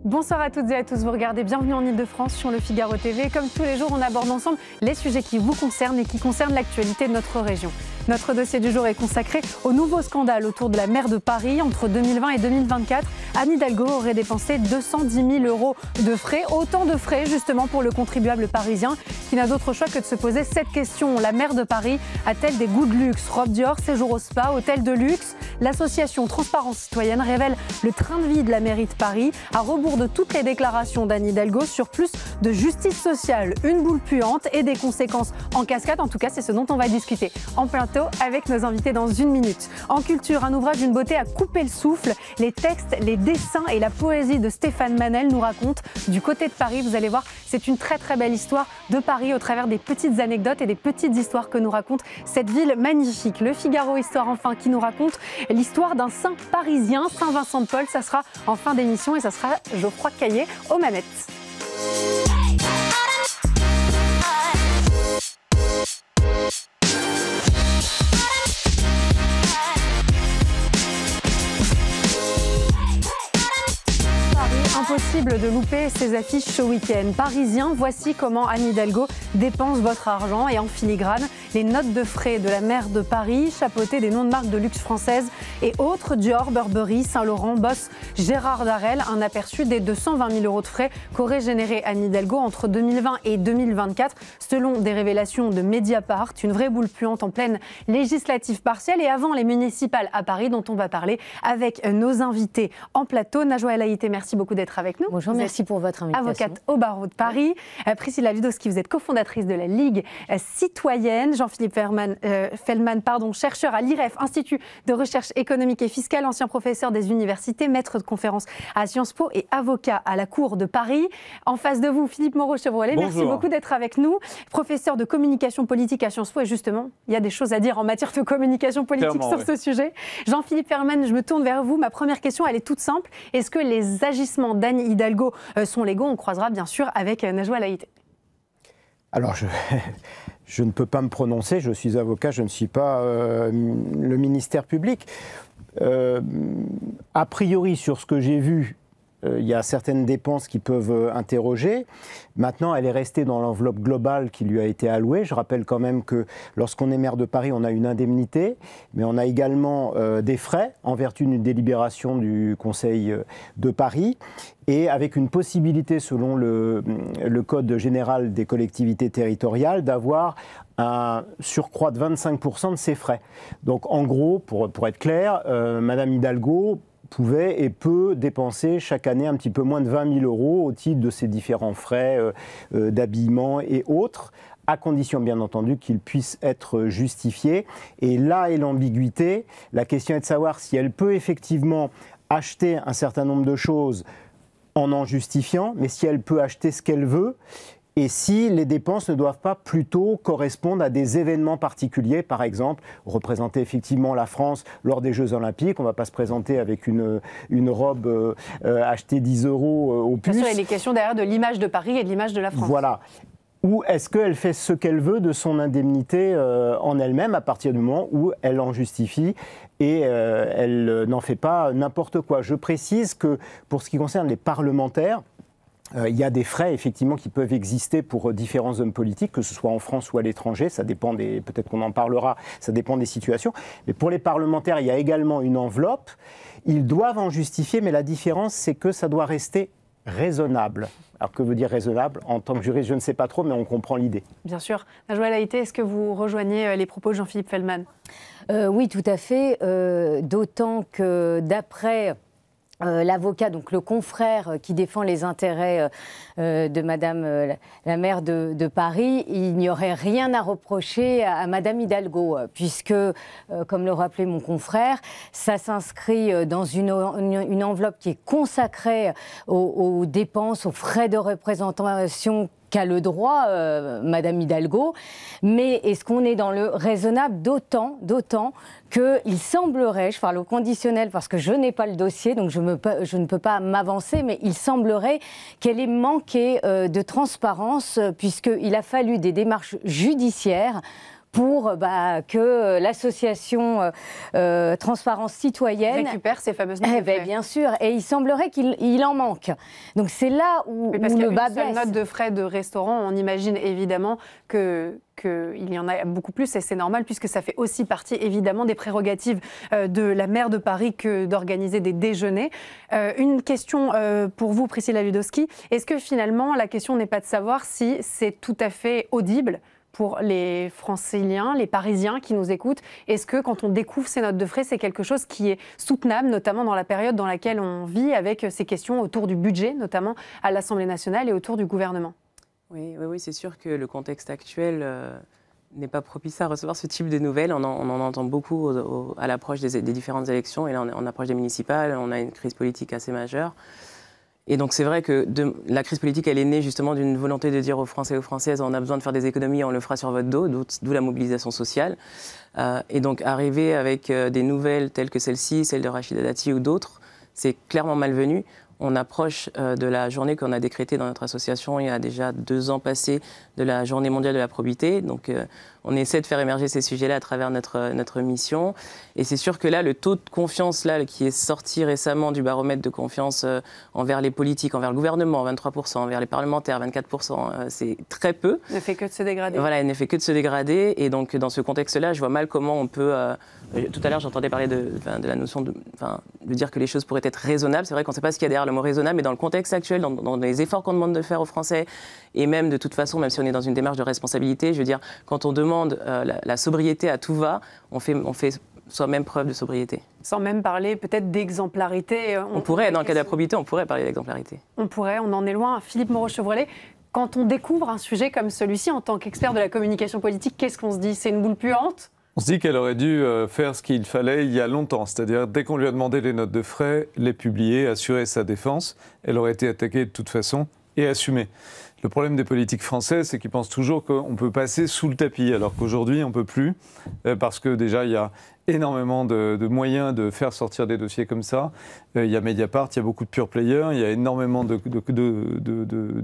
Bonsoir à toutes et à tous, vous regardez Bienvenue en Ile-de-France sur le Figaro TV. Comme tous les jours, on aborde ensemble les sujets qui vous concernent et qui concernent l'actualité de notre région. Notre dossier du jour est consacré au nouveau scandale autour de la maire de Paris. Entre 2020 et 2024, Anne Hidalgo aurait dépensé 210 000 € de frais. Autant de frais justement pour le contribuable parisien qui n'a d'autre choix que de se poser cette question. La maire de Paris a-t-elle des goûts de luxe? Robe Dior, séjour au spa, hôtel de luxe? L'association Transparence Citoyenne révèle le train de vie de la mairie de Paris à rebours de toutes les déclarations d'Anne Hidalgo sur plus de justice sociale, une boule puante et des conséquences en cascade. En tout cas, c'est ce dont on va discuter en plateau avec nos invités dans une minute. En culture, un ouvrage d'une beauté à couper le souffle. Les textes, les dessins et la poésie de Stéphane Manel nous racontent du côté de Paris. Vous allez voir, c'est une très très belle histoire de Paris au travers des petites anecdotes et des petites histoires que nous raconte cette ville magnifique. Le Figaro Histoire enfin qui nous raconte l'histoire d'un saint parisien, Saint Vincent de Paul. Ça sera en fin d'émission et ça sera Geoffroy Caillet aux manettes. Impossible de louper ces affiches ce week-end. Parisiens, voici comment Anne Hidalgo dépense votre argent et en filigrane, les notes de frais de la maire de Paris, chapeautées des noms de marques de luxe françaises et autres, Dior, Burberry, Saint-Laurent, Boss, Gérard Darel, un aperçu des 220 000 € de frais qu'aurait généré Anne Hidalgo entre 2020 et 2024, selon des révélations de Mediapart, une vraie boule puante en pleine législative partielle et avant les municipales à Paris, dont on va parler avec nos invités en plateau. Najwa El Haïté, merci beaucoup d'être avec nous. Bonjour, merci pour votre invitation. Avocate au barreau de Paris. Priscilla Ludowski, vous êtes cofondatrice de la Ligue citoyenne. Jean-Philippe Feldman, chercheur à l'IREF, Institut de recherche économique et fiscale, ancien professeur des universités, maître de conférences à Sciences Po et avocat à la Cour de Paris. En face de vous, Philippe Moreau-Chevrolet, merci beaucoup d'être avec nous. Professeur de communication politique à Sciences Po et justement, il y a des choses à dire en matière de communication politique sur ce sujet. Jean-Philippe Feldman, je me tourne vers vous. Ma première question, elle est toute simple. Est-ce que les agissements d'Anne Hidalgo sont légaux? On croisera bien sûr avec Najwa El Haïté. Alors, je ne peux pas me prononcer, je suis avocat, je ne suis pas le ministère public. A priori, sur ce que j'ai vu, il y a certaines dépenses qui peuvent interroger. Maintenant, elle est restée dans l'enveloppe globale qui lui a été allouée. Je rappelle quand même que lorsqu'on est maire de Paris, on a une indemnité, mais on a également des frais en vertu d'une délibération du Conseil de Paris et avec une possibilité, selon le Code général des collectivités territoriales, d'avoir un surcroît de 25% de ses frais. Donc en gros, pour être clair, Madame Hidalgo pouvait et peut dépenser chaque année un petit peu moins de 20 000 € au titre de ses différents frais d'habillement et autres, à condition bien entendu qu'ils puissent être justifiés. Et là est l'ambiguïté. La question est de savoir si elle peut effectivement acheter un certain nombre de choses en justifiant, mais si elle peut acheter ce qu'elle veut. Et si les dépenses ne doivent pas plutôt correspondre à des événements particuliers, par exemple, représenter effectivement la France lors des Jeux Olympiques. On ne va pas se présenter avec une robe achetée 10 € au plus. Bien sûr, il est question derrière de l'image de Paris et de l'image de la France. Voilà. Ou est-ce qu'elle fait ce qu'elle veut de son indemnité en elle-même à partir du moment où elle en justifie et elle n'en fait pas n'importe quoi. Je précise que pour ce qui concerne les parlementaires, il y a des frais effectivement qui peuvent exister pour différents hommes politiques, que ce soit en France ou à l'étranger, ça dépend peut-être qu'on en parlera, ça dépend des situations. Mais pour les parlementaires, il y a également une enveloppe. Ils doivent en justifier, mais la différence, c'est que ça doit rester raisonnable. Alors que veut dire raisonnable? En tant que juriste, je ne sais pas trop, mais on comprend l'idée. Bien sûr. Najwa El Haïté, est-ce que vous rejoignez les propos de Jean-Philippe Feldman? Oui, tout à fait. D'autant que d'après l'avocat, donc le confrère qui défend les intérêts de Madame la maire de Paris, il n'y aurait rien à reprocher à Madame Hidalgo, puisque, comme le rappelait mon confrère, ça s'inscrit dans une enveloppe qui est consacrée aux dépenses, aux frais de représentation qu'a le droit, Madame Hidalgo. Mais est-ce qu'on est dans le raisonnable? D'autant qu'il semblerait, je parle au conditionnel parce que je n'ai pas le dossier, donc je ne peux pas m'avancer, mais il semblerait qu'elle ait manqué de transparence, puisqu'il a fallu des démarches judiciaires pour que l'association Transparence Citoyenne récupère ces fameuses notes de frais. Bien sûr, et il semblerait qu'il en manque. Donc c'est là où le bas blesse. Une note de frais de restaurant, on imagine évidemment qu'il y en a beaucoup plus, et c'est normal puisque ça fait aussi partie évidemment des prérogatives de la maire de Paris que d'organiser des déjeuners. Une question pour vous, Priscilla Ludowski. Est-ce que finalement la question n'est pas de savoir si c'est tout à fait audible pour les Franciliens, les Parisiens qui nous écoutent? Est-ce que quand on découvre ces notes de frais, c'est quelque chose qui est soutenable, notamment dans la période dans laquelle on vit, avec ces questions autour du budget, notamment à l'Assemblée nationale et autour du gouvernement? Oui, c'est sûr que le contexte actuel n'est pas propice à recevoir ce type de nouvelles. On en entend beaucoup à l'approche des différentes élections, et là on approche des municipales, on a une crise politique assez majeure. Et donc c'est vrai que la crise politique, elle est née justement d'une volonté de dire aux Français et aux Françaises, on a besoin de faire des économies, on le fera sur votre dos, d'où la mobilisation sociale. Et donc arriver avec des nouvelles telles que celle-ci, celle de Rachida Dati ou d'autres, c'est clairement malvenu. On approche de la journée qu'on a décrétée dans notre association il y a déjà 2 ans passés, de la journée mondiale de la probité. Donc on essaie de faire émerger ces sujets-là à travers notre mission. Et c'est sûr que là, le taux de confiance là, qui est sorti récemment du baromètre de confiance envers les politiques, envers le gouvernement, 23%, envers les parlementaires, 24%, c'est très peu. Ne fait que de se dégrader. Voilà, il ne fait que de se dégrader. Et donc dans ce contexte-là, je vois mal comment on peut... tout à l'heure, j'entendais parler de la notion de dire que les choses pourraient être raisonnables. C'est vrai qu'on ne sait pas ce qu'il y a derrière le mot raisonnable, mais dans le contexte actuel, dans les efforts qu'on demande de faire aux Français, et même de toute façon, même si on est dans une démarche de responsabilité, je veux dire, quand on demande la sobriété à tout va, on fait soi-même preuve de sobriété. Sans même parler peut-être d'exemplarité. On pourrait, dans le cas de la probité, on pourrait parler d'exemplarité. On en est loin. Philippe Moreau-Chevrolet, quand on découvre un sujet comme celui-ci, en tant qu'expert de la communication politique, qu'est-ce qu'on se dit? C'est une boule puante? On se dit qu'elle aurait dû faire ce qu'il fallait il y a longtemps, c'est-à-dire dès qu'on lui a demandé les notes de frais, les publier, assurer sa défense. Elle aurait été attaquée de toute façon et assumée. Le problème des politiques françaises, c'est qu'ils pensent toujours qu'on peut passer sous le tapis, alors qu'aujourd'hui, on ne peut plus, parce que déjà, il y a énormément de moyens de faire sortir des dossiers comme ça. Il y a Mediapart, il y a beaucoup de pure players, il y a énormément de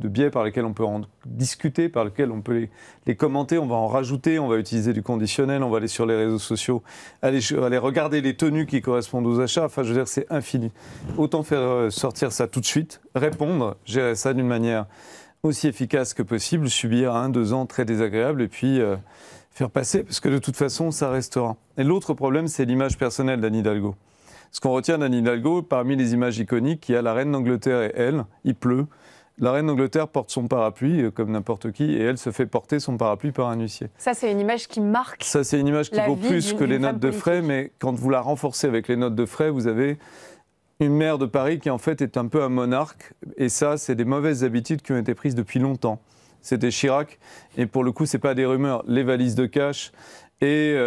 biais par lesquels on peut en discuter, par lesquels on peut les commenter, on va en rajouter, on va utiliser du conditionnel, on va aller sur les réseaux sociaux, aller regarder les tenues qui correspondent aux achats. Enfin, je veux dire, c'est infini. Autant faire sortir ça tout de suite, répondre, gérer ça d'une manière aussi efficace que possible, subir 1-2 ans très désagréables et puis faire passer, parce que de toute façon, ça restera. Et l'autre problème, c'est l'image personnelle d'Anne Hidalgo. Ce qu'on retient d'Anne Hidalgo, parmi les images iconiques, il y a la reine d'Angleterre et elle, il pleut. La reine d'Angleterre porte son parapluie, comme n'importe qui, et elle se fait porter son parapluie par un huissier. Ça, c'est une image qui marque. Ça, c'est une image qui vaut plus que les notes de frais, mais quand vous la renforcez avec les notes de frais, vous avez une maire de Paris qui en fait est un peu un monarque, et ça, c'est des mauvaises habitudes qui ont été prises depuis longtemps. C'était Chirac, et pour le coup, c'est pas des rumeurs, les valises de cash et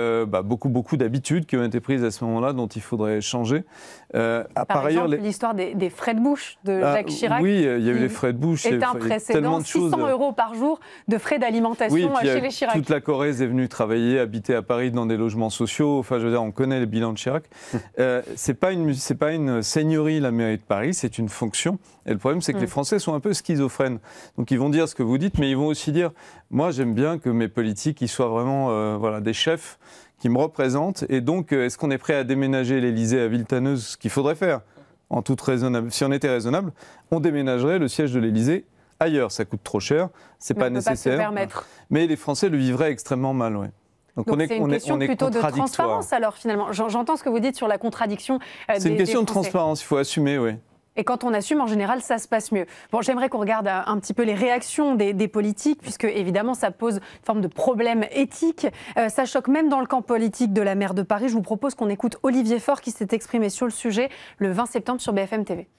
beaucoup d'habitudes qui ont été prises à ce moment-là, dont il faudrait changer. Par exemple, l'histoire des frais de bouche de Jacques Chirac. Oui, il y a eu les frais de bouche. C'est un précédent, 600 € par jour de frais d'alimentation chez les Chirac. Toute la Corrèze est venue travailler, habiter à Paris dans des logements sociaux. Enfin, je veux dire, on connaît les bilans de Chirac. C'est pas une seigneurie, la mairie de Paris, c'est une fonction. Et le problème, c'est que les Français sont un peu schizophrènes. Donc, ils vont dire ce que vous dites, mais ils vont aussi dire, moi, j'aime bien que mes politiques, ils soient vraiment des chefs qui me représentent. Et donc, est-ce qu'on est prêt à déménager l'Élysée à Villetaneuse, ce qu'il faudrait faire en toute raisonnable. Si on était raisonnable, on déménagerait le siège de l'Élysée ailleurs. Ça coûte trop cher, c'est pas nécessaire. Pas se permettre. Mais les Français le vivraient extrêmement mal, ouais. Donc c'est une question plutôt de transparence, alors, finalement. J'entends ce que vous dites sur la contradiction C'est une question de transparence, il faut assumer, oui. Et quand on assume, en général, ça se passe mieux. Bon, j'aimerais qu'on regarde un petit peu les réactions des politiques, puisque évidemment, ça pose une forme de problème éthique. Ça choque même dans le camp politique de la maire de Paris. Je vous propose qu'on écoute Olivier Faure qui s'est exprimé sur le sujet le 20 septembre sur BFM TV.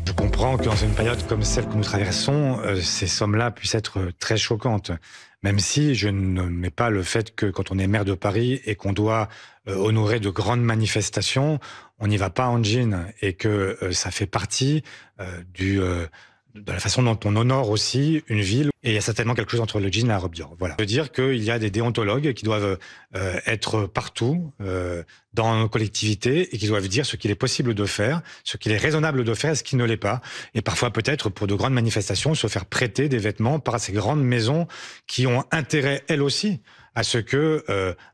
Je comprends que dans une période comme celle que nous traversons, ces sommes-là puissent être très choquantes. Même si je ne mets pas le fait que quand on est maire de Paris et qu'on doit honorer de grandes manifestations, on n'y va pas en jean et que ça fait partie de la façon dont on honore aussi une ville. Et il y a certainement quelque chose entre le jean et la robe Dior. Voilà. Ça veut dire qu'il y a des déontologues qui doivent être partout dans nos collectivités et qui doivent dire ce qu'il est possible de faire, ce qu'il est raisonnable de faire et ce qui ne l'est pas. Et parfois, peut-être, pour de grandes manifestations, se faire prêter des vêtements par ces grandes maisons qui ont intérêt, elles aussi, à ce que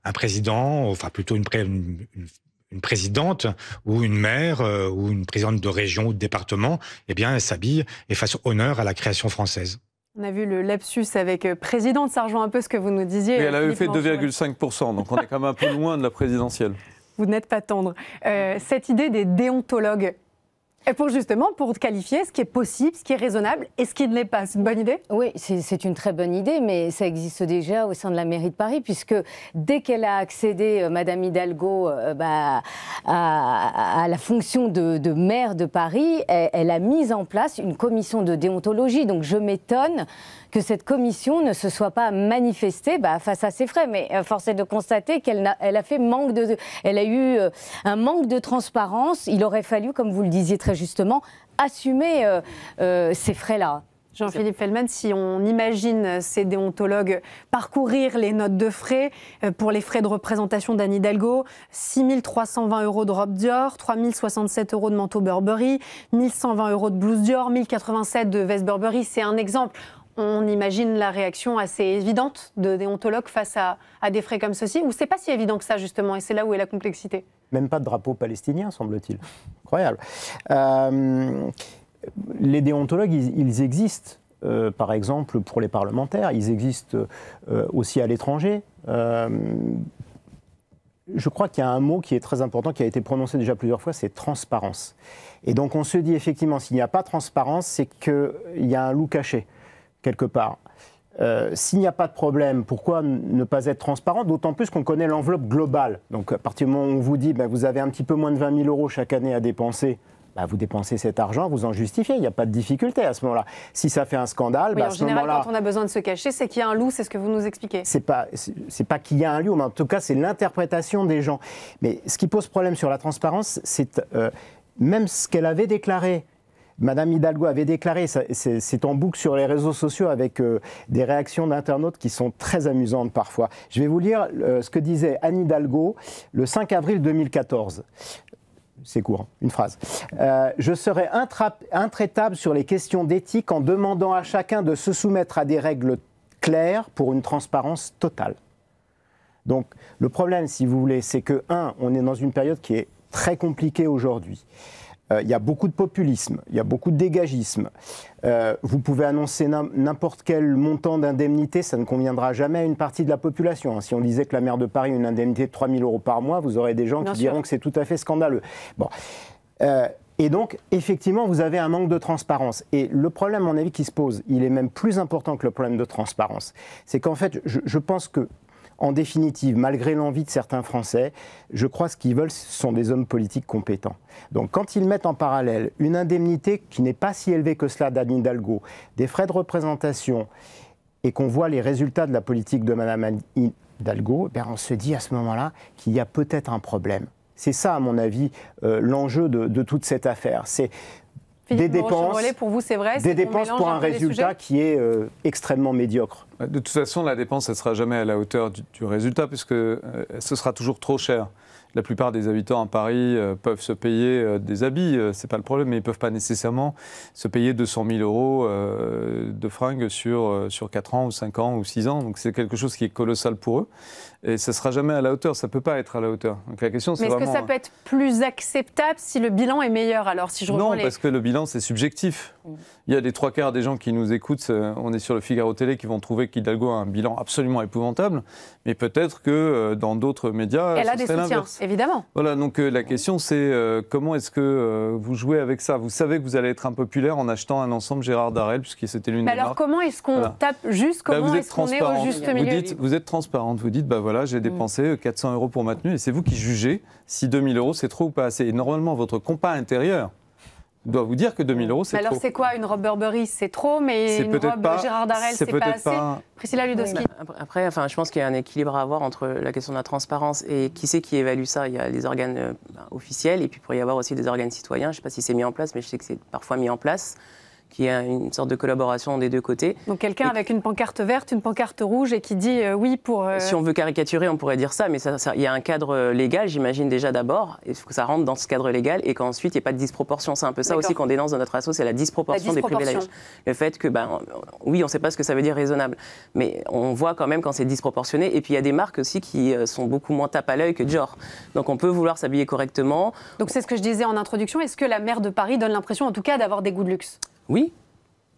un président, enfin plutôt une présidente ou une maire ou une présidente de région ou de département, eh bien, s'habille et fasse honneur à la création française. On a vu le lapsus avec présidente, ça rejoint un peu ce que vous nous disiez. Mais elle avait fait 2,5%, donc on est quand même un peu loin de la présidentielle. Vous n'êtes pas tendre. Cette idée des déontologues, pour qualifier ce qui est possible, ce qui est raisonnable et ce qui ne l'est pas. C'est une bonne idée ? Oui, c'est une très bonne idée, mais ça existe déjà au sein de la mairie de Paris, puisque dès qu'elle a accédé, Madame Hidalgo, à la fonction de maire de Paris, elle a mis en place une commission de déontologie. Donc je m'étonne que cette commission ne se soit pas manifestée face à ses frais. Mais force est de constater qu'elle a fait elle a eu un manque de transparence. Il aurait fallu, comme vous le disiez très justement, assumer ces frais-là. Jean-Philippe Felman, si on imagine ces déontologues parcourir les notes de frais, pour les frais de représentation d'Anne Hidalgo, 6 320 € de robe Dior, 3 067 € de manteau Burberry, 1 120 € de blouse Dior, 1 087 de veste Burberry, c'est un exemple. On imagine la réaction assez évidente de déontologues face à des frais comme ceci, ou c'est pas si évident que ça justement, et c'est là où est la complexité. Même pas de drapeau palestinien, semble-t-il. Incroyable. Les déontologues, ils existent. Par exemple, pour les parlementaires, ils existent aussi à l'étranger. Je crois qu'il y a un mot qui est très important, qui a été prononcé déjà plusieurs fois, c'est transparence. Et donc on se dit effectivement, s'il n'y a pas de transparence, c'est qu'il y a un loup caché, quelque part. S'il n'y a pas de problème, pourquoi ne pas être transparent? D'autant plus qu'on connaît l'enveloppe globale. Donc à partir du moment où on vous dit vous avez un petit peu moins de 20 000 € chaque année à dépenser, vous dépensez cet argent, vous en justifiez, il n'y a pas de difficulté à ce moment-là. Si ça fait un scandale, oui, à ce moment-là... En général, quand on a besoin de se cacher, c'est qu'il y a un loup, c'est ce que vous nous expliquez. C'est pas qu'il y a un loup, mais en tout cas, c'est l'interprétation des gens. Mais ce qui pose problème sur la transparence, c'est même ce qu'elle avait déclaré. Madame Hidalgo avait déclaré, c'est en boucle sur les réseaux sociaux avec des réactions d'internautes qui sont très amusantes parfois. Je vais vous lire ce que disait Anne Hidalgo le 5 avril 2014. C'est court, une phrase. Je serai intraitable sur les questions d'éthique en demandant à chacun de se soumettre à des règles claires pour une transparence totale. Donc le problème, si vous voulez, c'est que, on est dans une période qui est très compliquée aujourd'hui. Il y a beaucoup de populisme, il y a beaucoup de dégagisme. Vous pouvez annoncer n'importe quel montant d'indemnité, ça ne conviendra jamais à une partie de la population. Si on disait que la maire de Paris a une indemnité de 3 000 € par mois, vous aurez des gens qui diront que c'est tout à fait scandaleux. Bon. Et donc, effectivement, vous avez un manque de transparence. Et le problème, à mon avis, qui se pose, il est même plus important que le problème de transparence. C'est qu'en fait, je pense que, en définitive, malgré l'envie de certains Français, je crois que ce qu'ils veulent, ce sont des hommes politiques compétents. Donc quand ils mettent en parallèle une indemnité qui n'est pas si élevée que cela d'Anne Hidalgo, des frais de représentation, et qu'on voit les résultats de la politique de Mme Hidalgo, on se dit à ce moment-là qu'il y a peut-être un problème. C'est ça, à mon avis, l'enjeu de toute cette affaire. C'est des dépenses, pour vous, c'est vrai, des dépenses pour un résultat qui est extrêmement médiocre. De toute façon, la dépense, elle ne sera jamais à la hauteur du résultat, puisque ce sera toujours trop cher. La plupart des habitants à Paris peuvent se payer des habits, c'est pas le problème, mais ils ne peuvent pas nécessairement se payer 200 000 € de fringues sur 4 ans ou 5 ans ou 6 ans. Donc c'est quelque chose qui est colossal pour eux. Et ça ne sera jamais à la hauteur, ça ne peut pas être à la hauteur. Donc la question, c'est mais est-ce que ça peut être plus acceptable si le bilan est meilleur? Alors, si je Non, parce que le bilan, c'est subjectif. Il y a les 3/4 des gens qui nous écoutent, on est sur le Figaro Télé, qui vont trouver qu'Hidalgo a un bilan absolument épouvantable, mais peut-être que dans d'autres médias, elle a des soutiens, évidemment. Voilà, donc la question, c'est comment est-ce que vous jouez avec ça? Vous savez que vous allez être impopulaire en achetant un ensemble Gérard Darrel, puisque c'était l'une des marques. Alors, comment est-ce qu'on tape juste, comment est-ce qu'on est au juste milieu? Vous êtes transparente, vous dites, voilà, j'ai dépensé 400 € pour ma tenue, et c'est vous qui jugez si 2 000 € c'est trop ou pas assez. Et normalement, votre compas intérieur doit vous dire que 2 000 € c'est trop. Alors c'est quoi, une robe Burberry, c'est trop, mais une robe Gérard Darrel, c'est pas assez Priscilla Ludowski. Après, je pense qu'il y a un équilibre à avoir entre la question de la transparence et qui c'est qui évalue ça. Il y a des organes officiels et puis il pourrait y avoir aussi des organes citoyens. Je ne sais pas si c'est mis en place, mais je sais que c'est parfois mis en place, qu'il y ait une sorte de collaboration des deux côtés. Donc quelqu'un avec une pancarte verte, une pancarte rouge et qui dit oui pour... Si on veut caricaturer, on pourrait dire ça, mais il y a un cadre légal, j'imagine déjà d'abord, il faut que ça rentre dans ce cadre légal et qu'ensuite il n'y ait pas de disproportion. C'est un peu ça aussi qu'on dénonce dans notre asso, c'est la disproportion des privilèges. Le fait que, oui, on ne sait pas ce que ça veut dire raisonnable, mais on voit quand même quand c'est disproportionné. Et puis il y a des marques aussi qui sont beaucoup moins tape à l'œil que Dior. Donc on peut vouloir s'habiller correctement. Donc c'est ce que je disais en introduction, est-ce que la maire de Paris donne l'impression en tout cas d'avoir des goûts de luxe ? Oui.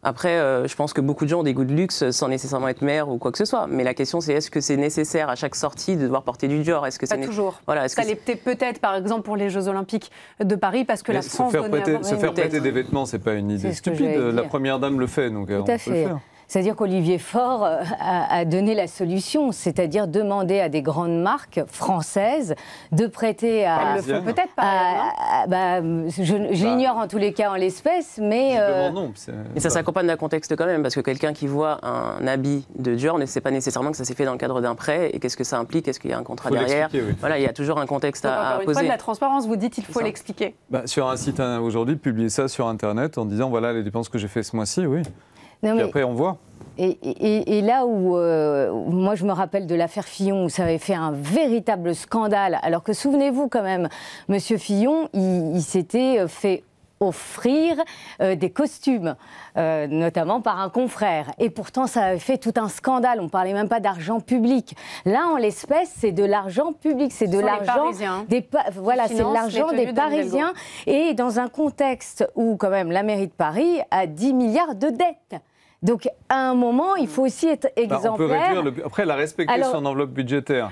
Après, je pense que beaucoup de gens ont des goûts de luxe sans nécessairement être maire ou quoi que ce soit. Mais la question, c'est est-ce que c'est nécessaire à chaque sortie de devoir porter du Dior ? Pas toujours. Voilà, ça l'était peut-être, par exemple, pour les Jeux Olympiques de Paris, parce que la France donnait... Se faire prêter des vêtements, c'est pas une idée stupide. La Première Dame le fait, donc on peut le faire. C'est-à-dire qu'Olivier Faure a donné la solution, c'est-à-dire demander à des grandes marques françaises de prêter à... Elle le fait peut-être pas. Je l'ignore en tous les cas en l'espèce, mais... Non, et ça s'accompagne d'un contexte quand même, parce que quelqu'un qui voit un habit de Dior ne sait pas nécessairement que ça s'est fait dans le cadre d'un prêt, et qu'est-ce que ça implique, est-ce qu'il y a un contrat derrière. Oui. Voilà, il y a toujours un contexte à poser. Encore une fois, de la transparence, vous dites il faut l'expliquer. Sur un site aujourd'hui, publier ça sur Internet en disant voilà les dépenses que j'ai fait ce mois-ci, oui. Non, puis après, on voit. Et là où, moi je me rappelle de l'affaire Fillon, où ça avait fait un véritable scandale, alors que souvenez-vous quand même, Monsieur Fillon, il s'était fait offrir des costumes, notamment par un confrère. Et pourtant, ça avait fait tout un scandale. On ne parlait même pas d'argent public. Là, en l'espèce, c'est de l'argent public. C'est de l'argent voilà, c'est de l'argent des Parisiens. Et dans un contexte où, quand même, la mairie de Paris a 10 milliards de dettes. Donc, à un moment, il faut aussi être exemplaire. On peut réduire après, elle a respecté son enveloppe budgétaire.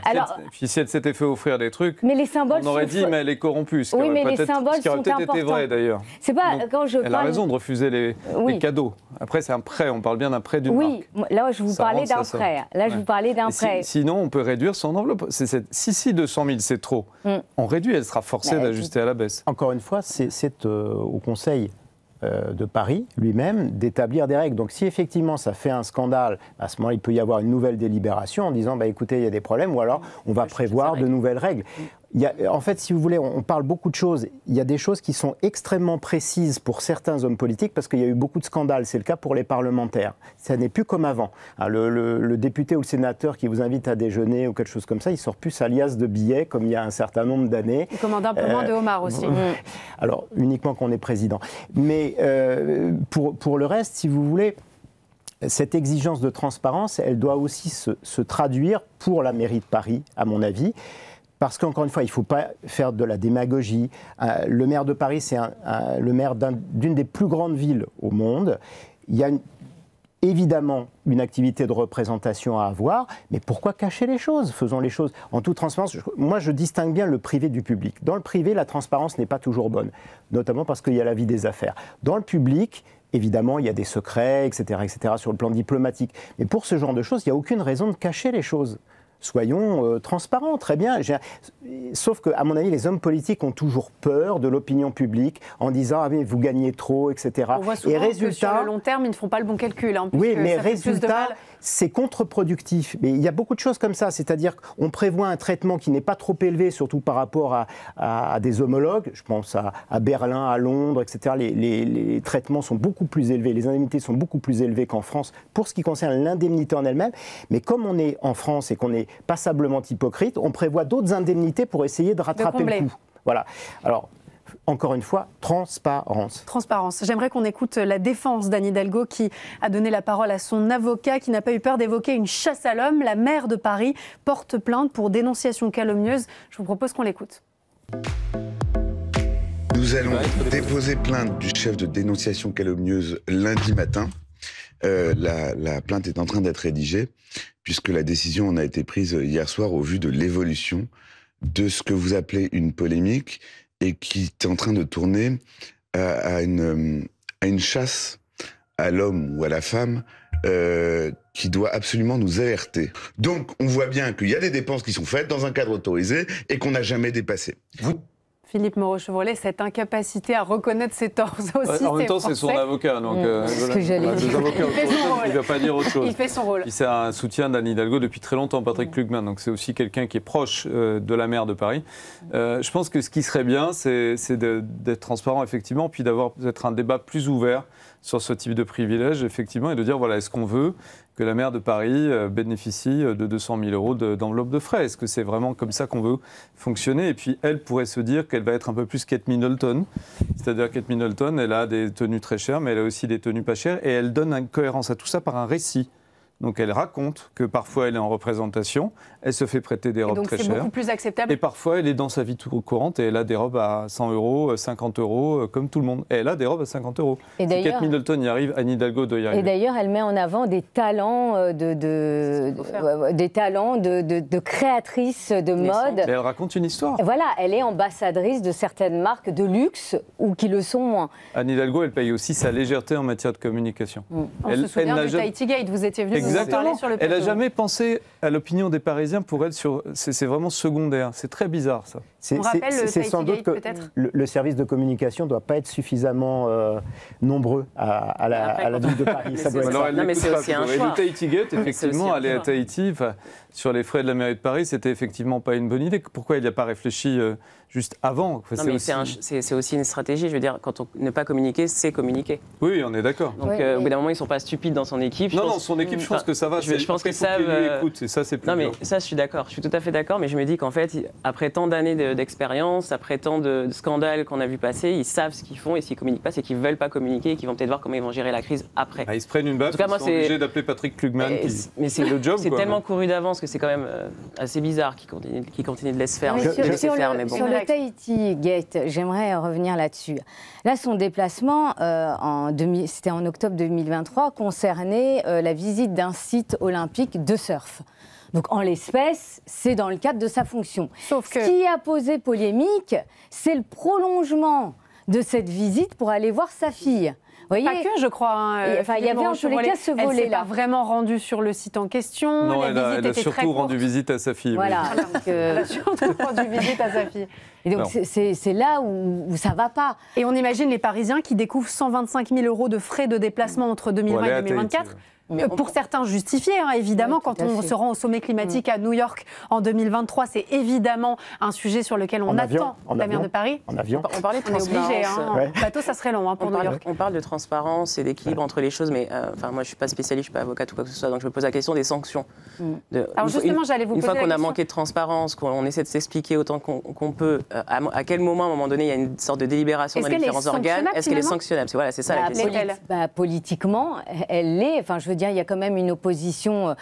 Puis si elle s'était fait offrir des trucs, mais les symboles on aurait dit, mais elle est corrompue. Oui, mais les symboles ce qui aurait peut-être été vrai, d'ailleurs. C'est pas quand je Elle a raison de refuser les cadeaux. Après, c'est un prêt. On parle bien d'un prêt d'une marque. Oui, là, je vous parlais d'un prêt. Là, je vous parlais d'un prêt. Sinon, on peut réduire son enveloppe. Si 200 000, c'est trop, on réduit. Elle sera forcée d'ajuster à la baisse. Encore une fois, c'est au Conseil de Paris lui-même d'établir des règles. Donc si effectivement ça fait un scandale, à ce moment il peut y avoir une nouvelle délibération en disant écoutez, il y a des problèmes, ou alors on va prévoir de nouvelles règles. En fait, si vous voulez, on parle beaucoup de choses. Il y a des choses qui sont extrêmement précises pour certains hommes politiques parce qu'il y a eu beaucoup de scandales. C'est le cas pour les parlementaires. Ça n'est plus comme avant. Le député ou le sénateur qui vous invite à déjeuner ou quelque chose comme ça, il sort plus sa liasse de billets comme il y a un certain nombre d'années. Il commande un peu moins de homards aussi. Alors, uniquement quand on est président. Mais pour le reste, si vous voulez, cette exigence de transparence, elle doit aussi se traduire pour la mairie de Paris, à mon avis. Parce qu'encore une fois, il ne faut pas faire de la démagogie. Le maire de Paris, c'est le maire d'une des plus grandes villes au monde. Il y a évidemment une activité de représentation à avoir, mais pourquoi cacher les choses ? Faisons les choses en toute transparence. Moi, je distingue bien le privé du public. Dans le privé, la transparence n'est pas toujours bonne, notamment parce qu'il y a la vie des affaires. Dans le public, évidemment, il y a des secrets, etc., sur le plan diplomatique. Mais pour ce genre de choses, il n'y a aucune raison de cacher les choses. Soyons transparents, très bien. Sauf qu'à mon avis, les hommes politiques ont toujours peur de l'opinion publique en disant « Ah mais vous gagnez trop, etc. » On voit souvent que sur le long terme, ils ne font pas le bon calcul. Oui, mais résultat, c'est contre-productif. Mais il y a beaucoup de choses comme ça. C'est-à-dire qu'on prévoit un traitement qui n'est pas trop élevé, surtout par rapport à des homologues. Je pense à Berlin, à Londres, etc. Les traitements sont beaucoup plus élevés, les indemnités sont beaucoup plus élevées qu'en France pour ce qui concerne l'indemnité en elle-même. Mais comme on est en France et qu'on est passablement hypocrite, on prévoit d'autres indemnités pour essayer de rattraper le coup. Voilà. Alors, encore une fois, transparence. Transparence. J'aimerais qu'on écoute la défense d'Anne Hidalgo qui a donné la parole à son avocat qui n'a pas eu peur d'évoquer une chasse à l'homme. La maire de Paris porte plainte pour dénonciation calomnieuse. Je vous propose qu'on l'écoute. Nous allons déposer plainte du chef de dénonciation calomnieuse lundi matin. La plainte est en train d'être rédigée puisque la décision en a été prise hier soir au vu de l'évolution de ce que vous appelez une polémique et qui est en train de tourner à une chasse à l'homme ou à la femme qui doit absolument nous alerter. Donc, on voit bien qu'il y a des dépenses qui sont faites dans un cadre autorisé et qu'on n'a jamais dépassé. Philippe Moreau-Chevrolet, cette incapacité à reconnaître ses torts aussi. En même temps, c'est son avocat. Donc, ce que j'allais dire. Il ne va pas dire autre chose. Il fait son rôle. C'est un soutien d'Anne Hidalgo depuis très longtemps, Patrick Klugman. Donc, c'est aussi quelqu'un qui est proche de la maire de Paris. Je pense que ce qui serait bien, c'est d'être transparent, effectivement, puis d'avoir peut-être un débat plus ouvert sur ce type de privilège, effectivement, et de dire, voilà, est-ce qu'on veut que la maire de Paris bénéficie de 200 000 euros d'enveloppe de frais? Est-ce que c'est vraiment comme ça qu'on veut fonctionner? Et puis, elle pourrait se dire qu'elle va être un peu plus Kate Middleton. C'est-à-dire Kate Middleton, elle a des tenues très chères, mais elle a aussi des tenues pas chères. Et elle donne une cohérence à tout ça par un récit. Donc, elle raconte que parfois, elle est en représentation, elle se fait prêter des robes très chères. Donc, c'est beaucoup plus acceptable. Et parfois, elle est dans sa vie courante et elle a des robes à 100 euros, 50 euros, comme tout le monde. Et elle a des robes à 50 euros. Et si Kate Middleton y arrive, Anne Hidalgo doit y arriver. Et d'ailleurs, elle met en avant des talents de créatrices de mode. Et elle raconte une histoire. Et voilà, elle est ambassadrice de certaines marques de luxe ou qui le sont moins. Anne Hidalgo, elle paye aussi sa légèreté en matière de communication. On se souvient du Tahiti Gate, vous étiez venu nous en parler sur le plateau. Elle n'a jamais pensé à l'opinion des Parisiens. Pour elle, c'est vraiment secondaire. C'est très bizarre, ça. On rappelle le Tahiti Gate, peut-être. Le service de communication ne doit pas être suffisamment nombreux à la ville de Paris. Ça doit être ça. Non, mais c'est aussi un choix. Le Tahiti Gate, effectivement, aller à Tahiti, sur les frais de la mairie de Paris, c'était effectivement pas une bonne idée. Pourquoi il n'y a pas réfléchi juste avant? C'est aussi une stratégie. Je veux dire, quand on ne pas communiquer, c'est communiquer. Oui, on est d'accord. Donc, au bout d'un moment, ils ne sont pas stupides dans son équipe. Non, son équipe, je pense que ça va. Je pense que ça. Écoute, et ça, c'est plus. Non, mais ça, je suis d'accord. Je suis tout à fait d'accord. Mais je me dis qu'en fait, après tant d'années d'expérience, après tant de scandales qu'on a vu passer, ils savent ce qu'ils font. Et s'ils ne communiquent pas, c'est qu'ils ne veulent pas communiquer et qu'ils vont peut-être voir comment ils vont gérer la crise après. Ils se prennent une baffe. Ils sont obligés d'appeler Patrick Klugman. Mais c'est le job. C'est tellement couru d'avance que c'est quand même assez bizarre qu'ils continuent de laisser faire. Sur le Tahiti Gate, j'aimerais revenir là-dessus. Là, son déplacement, c'était en octobre 2023, concernait la visite d'un site olympique de surf. Donc, en l'espèce, c'est dans le cadre de sa fonction. Sauf que... Ce qui a posé polémique, c'est le prolongement de cette visite pour aller voir sa fille. Voyez, pas que, je crois. Il y avait en tous les cas ce volet-là. Elle s'est pas vraiment rendue sur le site en question. Non, elle a surtout rendu visite à sa fille. Voilà. Oui. Elle a surtout rendu visite à sa fille. Et donc, c'est là où ça ne va pas. Et on imagine les Parisiens qui découvrent 125 000 euros de frais de déplacement entre 2020 et 2024. Pour certains justifiés, évidemment, oui, quand on se rend au sommet climatique à New York en 2023, c'est évidemment un sujet sur lequel on attend la maire de Paris. En avion. On parlait de transparence. Obligé, bateau, ça serait long pour New York. On parle de transparence et d'équilibre entre les choses, mais moi, je ne suis pas spécialiste, je ne suis pas avocate ou quoi que ce soit, donc je me pose la question des sanctions. Alors justement, j'allais vous poser la question. Une fois qu'on a manqué de transparence, qu'on essaie de s'expliquer autant qu'on peut, à quel moment, à un moment donné, il y a une sorte de délibération dans les différents organes, est-ce qu'elle est sanctionnable? Voilà, c'est ça la question. Politiquement, elle l'est. Enfin, je veux dire, il y a quand même une opposition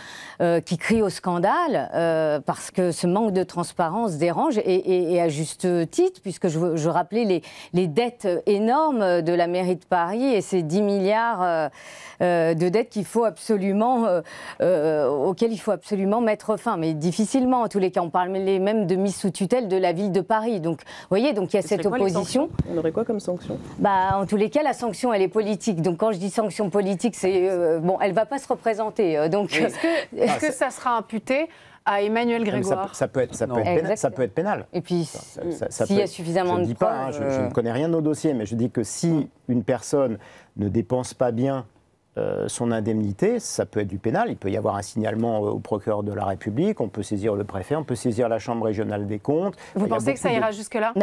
qui crie au scandale parce que ce manque de transparence dérange et à juste titre, puisque je rappelais les dettes énormes de la mairie de Paris et ces 10 milliards de dettes auxquelles il faut absolument mettre fin. Mais difficilement, en tous les cas. On parle même de mise sous tutelle de la ville de Paris. Donc, vous voyez, donc il y a cette opposition. On aurait quoi comme sanction? En tous les cas, la sanction, elle est politique. Donc, quand je dis sanction politique, c'est elle ne va pas se représenter. Donc, est-ce que ça sera imputé à Emmanuel Grégoire? Ça peut être pénal. Et puis, s'il y a suffisamment de preuves... Je ne connais rien au dossier, mais je dis que si une personne ne dépense pas bien son indemnité, ça peut être du pénal. Il peut y avoir un signalement au procureur de la République, on peut saisir le préfet, on peut saisir la Chambre régionale des comptes. Vous pensez que ça ira jusque-là?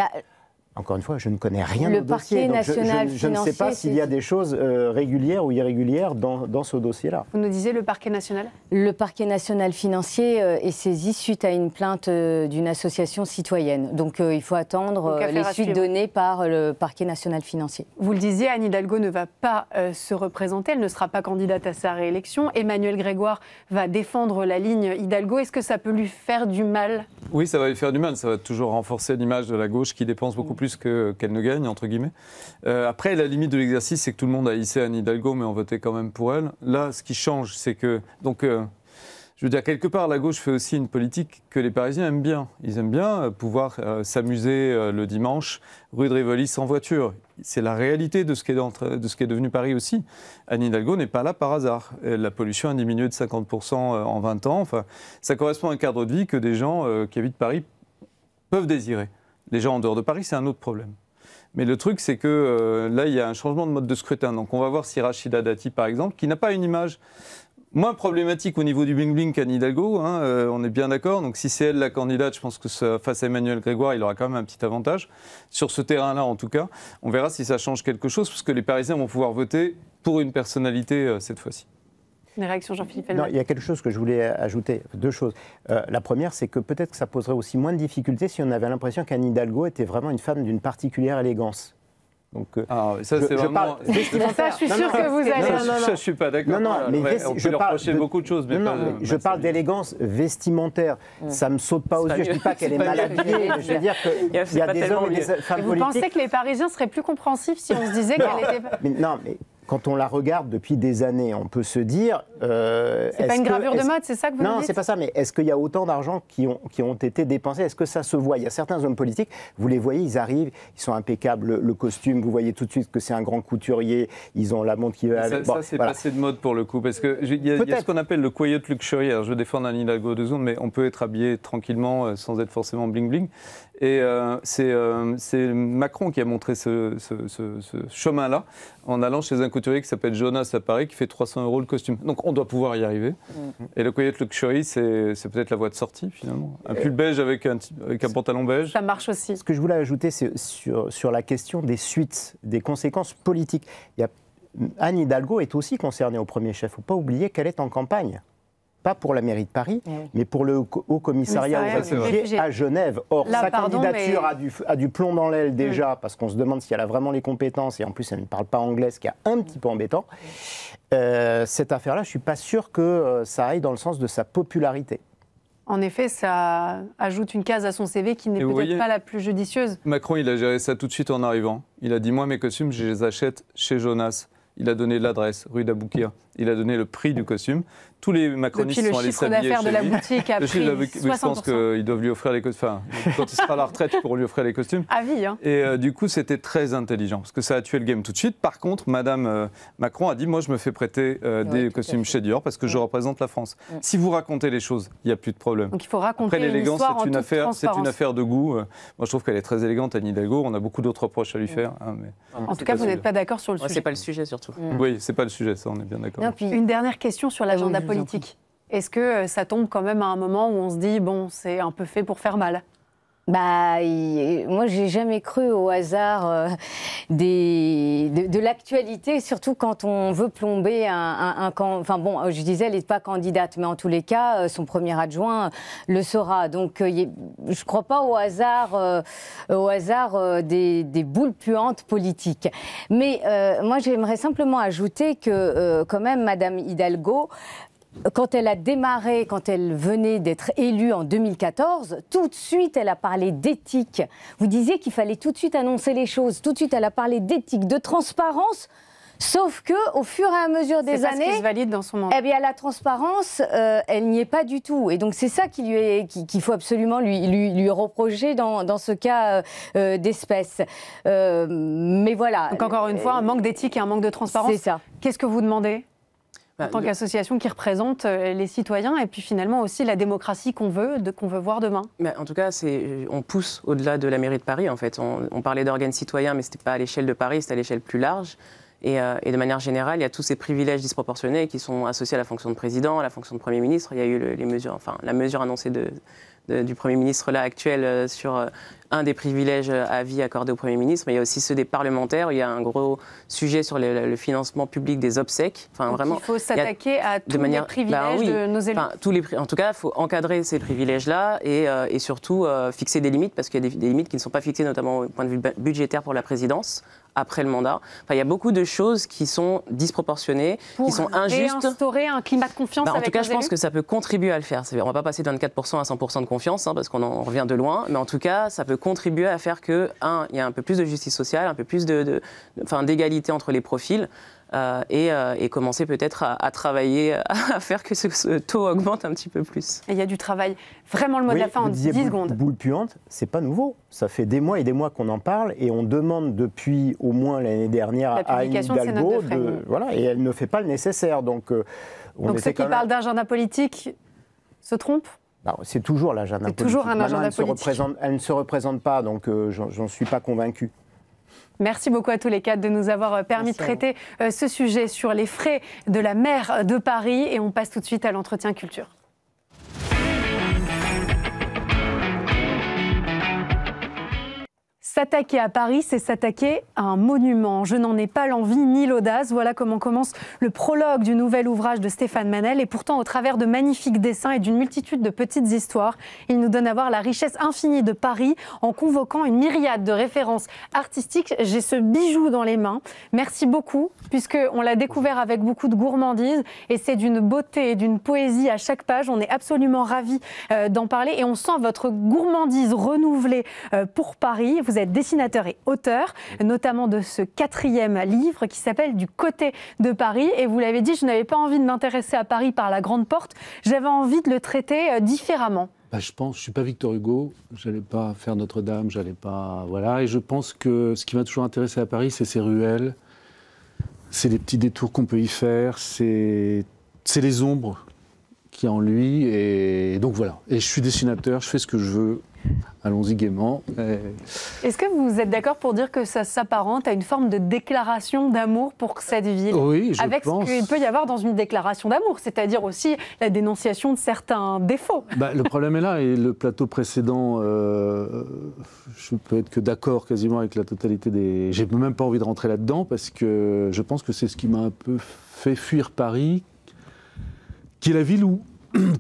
Encore une fois, je ne connais rien au dossier. Le parquet national je ne sais pas s'il y a des choses régulières ou irrégulières dans ce dossier-là. Vous nous disiez le parquet national? Le parquet national financier est saisi suite à une plainte d'une association citoyenne. Donc il faut attendre les suites données par le parquet national financier. Vous le disiez, Anne Hidalgo ne va pas se représenter, elle ne sera pas candidate à sa réélection. Emmanuel Grégoire va défendre la ligne Hidalgo. Est-ce que ça peut lui faire du mal? Oui, ça va lui faire du mal. Ça va toujours renforcer l'image de la gauche qui dépense beaucoup plus qu'elle ne gagne, entre guillemets. Après, la limite de l'exercice, c'est que tout le monde a hissé Anne Hidalgo, mais on votait quand même pour elle. Là, ce qui change, c'est que... je veux dire, quelque part, la gauche fait aussi une politique que les Parisiens aiment bien. Ils aiment bien pouvoir s'amuser le dimanche, rue de Rivoli, sans voiture. C'est la réalité de ce qui est devenu Paris aussi. Anne Hidalgo n'est pas là par hasard. La pollution a diminué de 50% en 20 ans. Enfin, ça correspond à un cadre de vie que des gens qui habitent Paris peuvent désirer. Les gens en dehors de Paris, c'est un autre problème. Mais le truc, c'est que là, il y a un changement de mode de scrutin. Donc on va voir si Rachida Dati, par exemple, qui n'a pas une image moins problématique au niveau du bling-bling qu'Anne Hidalgo, on est bien d'accord. Donc si c'est elle la candidate, je pense que face à Emmanuel Grégoire, il aura quand même un petit avantage. Sur ce terrain-là, en tout cas, on verra si ça change quelque chose, parce que les Parisiens vont pouvoir voter pour une personnalité cette fois-ci. Une réaction, Jean-Philippe Non, il y a quelque chose que je voulais ajouter, deux choses. La première, c'est que peut-être que ça poserait aussi moins de difficultés si on avait l'impression qu'Anne Hidalgo était vraiment une femme d'une particulière élégance. Donc, ça, c'est vraiment... Ça, je suis sûre que vous allez... Ça, je ne suis pas d'accord. Non, mais on peut leur reprocher beaucoup de choses. Mais je parle d'élégance vestimentaire. Ça ne me saute pas aux yeux. Je ne dis pas qu'elle est mal habillée. Je veux dire qu'il y a des hommes et des femmes politiques. Vous pensez que les Parisiens seraient plus compréhensifs si on se disait qu'elle était... Non, mais quand on la regarde depuis des années, on peut se dire... c'est pas une gravure de mode, c'est ça que vous nous dites ? Non, c'est pas ça, mais est-ce qu'il y a autant d'argent qui ont été dépensés ? Est-ce que ça se voit ? Il y a certains hommes politiques, vous les voyez, ils arrivent, ils sont impeccables, le costume, vous voyez tout de suite que c'est un grand couturier, ils ont la montre qui va... Ça, c'est passé de mode pour le coup, parce qu'il y a ce qu'on appelle le quiet luxury. Alors, je défends Anne Hidalgo 2 secondes, mais on peut être habillé tranquillement sans être forcément bling-bling. Et c'est Macron qui a montré ce chemin-là en allant chez un couturier qui s'appelle Jonas à Paris, qui fait 300 € le costume. Donc on doit pouvoir y arriver. Et le quiet luxury, c'est peut-être la voie de sortie finalement. Un pull beige avec un pantalon beige. Ça marche aussi. Ce que je voulais ajouter, c'est sur la question des suites, des conséquences politiques. Anne Hidalgo est aussi concernée au premier chef. Il ne faut pas oublier qu'elle est en campagne. Pas pour la mairie de Paris, mais pour le Haut Commissariat aux réfugiés à Genève. Or, sa candidature a du plomb dans l'aile déjà, parce qu'on se demande si elle a vraiment les compétences, et en plus elle ne parle pas anglais, ce qui est un petit peu embêtant. Cette affaire-là, je ne suis pas sûr que ça aille dans le sens de sa popularité. En effet, ça ajoute une case à son CV qui n'est peut-être pas la plus judicieuse. Macron, il a géré ça tout de suite en arrivant. Il a dit, moi, mes costumes, je les achète chez Jonas. Il a donné l'adresse, rue d'Aboukir. Il a donné le prix du costume. Tous les macronistes sont allés s'habiller chez lui. Le chiffre d'affaires de la boutique a pris 60%. Je pense qu'ils doivent lui offrir les costumes. Enfin, quand il sera à la retraite, ils pourront lui offrir les costumes. À vie, hein. Et du coup, c'était très intelligent, parce que ça a tué le game tout de suite. Par contre, Madame Macron a dit, moi, je me fais prêter des costumes chez Dior, parce que je représente la France. Si vous racontez les choses, il n'y a plus de problème. Donc il faut raconter l'élégance, c'est une affaire de goût. Moi, je trouve qu'elle est très élégante, Anne Hidalgo. On a beaucoup d'autres reproches à lui faire. En tout cas, vous n'êtes pas d'accord sur le sujet. C'est pas le sujet, surtout. Oui, c'est pas le sujet, ça, on est bien d'accord. Une dernière question sur l'agenda politique. Est-ce que ça tombe quand même à un moment où on se dit, bon, c'est un peu fait pour faire mal ? Moi, j'ai jamais cru au hasard de l'actualité, surtout quand on veut plomber enfin bon, je disais, elle n'est pas candidate, mais en tous les cas, son premier adjoint le sera. Donc, je crois pas au hasard des boules puantes politiques. Mais moi, j'aimerais simplement ajouter que, quand même, Madame Hidalgo, quand elle a démarré, quand elle venait d'être élue en 2014, tout de suite, elle a parlé d'éthique. Vous disiez qu'il fallait tout de suite annoncer les choses. Tout de suite, elle a parlé d'éthique, de transparence. Sauf que, au fur et à mesure des années, c'est ce qui se valide dans son mandat. Eh bien, la transparence, elle n'y est pas du tout. Et donc, c'est ça qu'il faut absolument lui reprocher dans ce cas d'espèce. Mais voilà. Donc, encore une fois, un manque d'éthique et un manque de transparence. C'est ça. Qu'est-ce que vous demandez ? En tant qu'association qui représente les citoyens et puis finalement aussi la démocratie qu'on veut voir demain. Mais en tout cas, on pousse au-delà de la mairie de Paris. En fait, on parlait d'organes citoyens, mais ce n'était pas à l'échelle de Paris, c'était à l'échelle plus large. Et de manière générale, il y a tous ces privilèges disproportionnés qui sont associés à la fonction de président, à la fonction de Premier ministre. Il y a eu la mesure annoncée du Premier ministre là, actuel sur un des privilèges à vie accordés au Premier ministre, mais il y a aussi ceux des parlementaires. Il y a un gros sujet sur le financement public des obsèques. Enfin, vraiment, il faut s'attaquer à tous les privilèges de nos élus. En tout cas, il faut encadrer ces privilèges-là et surtout fixer des limites, parce qu'il y a des limites qui ne sont pas fixées, notamment au point de vue budgétaire pour la présidence, après le mandat. Enfin, il y a beaucoup de choses qui sont disproportionnées, qui sont injustes. Pour réinstaurer un climat de confiance avec les élus. En tout cas, je pense que ça peut contribuer à le faire. On ne va pas passer de 24% à 100% de confiance, parce qu'on en revient de loin. Mais en tout cas, ça peut contribuer à faire que, il y a un peu plus de justice sociale, un peu plus d'égalité entre les profils. Et commencer peut-être à travailler, à faire que ce taux augmente un petit peu plus. Et il y a du travail. Vraiment le mot de la fin en 10 secondes. Boule puante, c'est pas nouveau. Ça fait des mois et des mois qu'on en parle et on demande depuis au moins l'année dernière à Anne Hidalgo et elle ne fait pas le nécessaire. Donc ceux qui parlent d'agenda politique se trompent ? C'est toujours l'agenda politique. C'est toujours un agenda politique. Elle ne se représente pas, donc j'en suis pas convaincu. Merci beaucoup à tous les quatre de nous avoir permis de traiter ce sujet sur les frais de la maire de Paris. Et on passe tout de suite à l'entretien culture. S'attaquer à Paris, c'est s'attaquer à un monument. Je n'en ai pas l'envie ni l'audace. Voilà comment commence le prologue du nouvel ouvrage de Stéphane Manel. Et pourtant, au travers de magnifiques dessins et d'une multitude de petites histoires, il nous donne à voir la richesse infinie de Paris en convoquant une myriade de références artistiques. J'ai ce bijou dans les mains. Merci beaucoup, puisqu'on l'a découvert avec beaucoup de gourmandise. Et c'est d'une beauté et d'une poésie à chaque page. On est absolument ravis d'en parler. Et on sent votre gourmandise renouvelée pour Paris. Vous êtes dessinateur et auteur, notamment de ce 4e livre qui s'appelle Du côté de Paris. Et vous l'avez dit, je n'avais pas envie de m'intéresser à Paris par la grande porte, j'avais envie de le traiter différemment. Je pense, je ne suis pas Victor Hugo, je n'allais pas faire Notre-Dame, j'allais pas... Voilà, et je pense que ce qui m'a toujours intéressé à Paris, c'est ses ruelles, c'est les petits détours qu'on peut y faire, c'est les ombres qu'il y a en lui, et donc voilà. Et je suis dessinateur, je fais ce que je veux. Allons-y gaiement. Est-ce que vous êtes d'accord pour dire que ça s'apparente à une forme de déclaration d'amour pour cette ville? Oui, je pense. Avec ce qu'il peut y avoir dans une déclaration d'amour, c'est-à-dire aussi la dénonciation de certains défauts. Le problème est là, et le plateau précédent, je peux être que d'accord quasiment avec la totalité des... J'ai même pas envie de rentrer là-dedans, parce que je pense que c'est ce qui m'a un peu fait fuir Paris, qui est la ville où,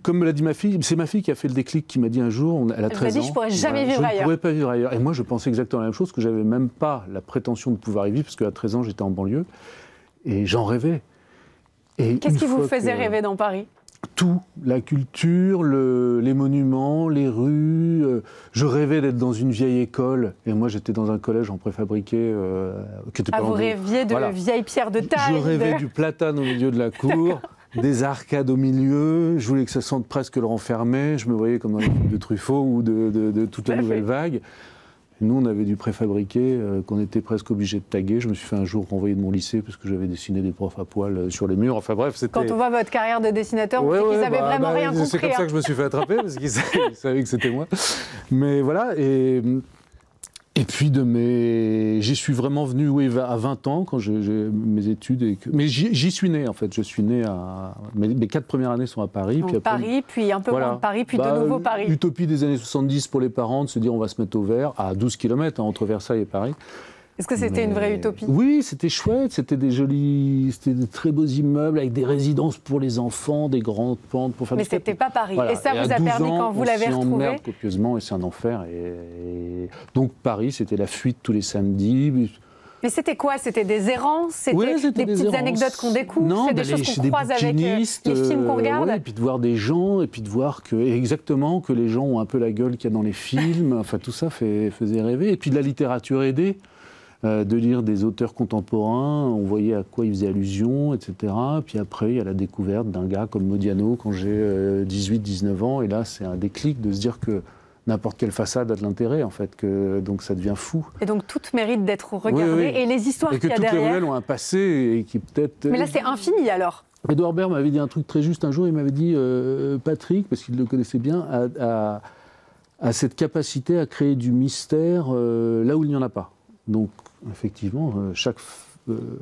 comme me l'a dit ma fille, c'est ma fille qui a fait le déclic, qui m'a dit un jour, elle a 13 ans. Elle m'a dit, je pourrais jamais vivre ailleurs. Je ne pourrais pas vivre ailleurs. Et moi, je pensais exactement la même chose, que j'avais même pas la prétention de pouvoir y vivre, parce qu'à 13 ans, j'étais en banlieue, et j'en rêvais. Qu'est-ce qui vous faisait rêver dans Paris? Tout, la culture, les monuments, les rues. Je rêvais d'être dans une vieille école, et moi, j'étais dans un collège en préfabriqué. Qui était pas vous rêviez de vieilles pierres de taille. Je rêvais du platane au milieu de la cour. Des arcades au milieu, je voulais que ça sente presque le renfermé, je me voyais comme dans les films de Truffaut ou de toute la nouvelle vague. Et nous, on avait du préfabriqué qu'on était presque obligé de taguer. Je me suis fait un jour renvoyer de mon lycée parce que j'avais dessiné des profs à poil sur les murs. Enfin bref, c'était... Quand on voit votre carrière de dessinateur, on sait qu'ils n'avaient vraiment rien compris. C'est comme ça que je me suis fait attraper, parce qu'ils savaient que c'était moi. Mais voilà, et puis j'y suis vraiment venu à 20 ans, quand j'ai mes études. Mais j'y suis né, en fait. Je suis né à... Mes 4 premières années sont à Paris. Donc puis après, Paris, puis un peu moins de Paris, puis de nouveau Paris. Utopie des années 70 pour les parents, de se dire on va se mettre au vert, à 12 km entre Versailles et Paris. Est-ce que c'était une vraie utopie? Oui, c'était chouette, c'était c'était des très beaux immeubles avec des résidences pour les enfants, des grandes pentes pour faire Mais du sport. c'était pas Paris. Voilà. Et ça vous a permis, quand vous l'avez retrouvé? On s'emmerde copieusement et c'est un enfer. Et donc Paris, c'était la fuite tous les samedis. Mais c'était quoi? C'était des errances? C'était des petites anecdotes qu'on découvre? C'est des choses qu'on croise avec les films qu'on regarde? Et puis de voir des gens, et puis de voir que les gens ont un peu la gueule qu'il y a dans les films. Enfin, tout ça faisait rêver. Et puis de la littérature aidée. De lire des auteurs contemporains, on voyait à quoi ils faisaient allusion, etc. Puis après, il y a la découverte d'un gars comme Modiano quand j'ai 18-19 ans. Et là, c'est un déclic de se dire que n'importe quelle façade a de l'intérêt, en fait. Donc ça devient fou. Et donc tout mérite d'être regardé. Oui. Et les histoires qu'il y a derrière... Et que toutes les ruelles ont un passé et qui peut-être... Mais là, c'est infini, alors. Édouard Baird m'avait dit un truc très juste un jour. Il m'avait dit, Patrick, parce qu'il le connaissait bien, a cette capacité à créer du mystère là où il n'y en a pas. Donc, effectivement, chaque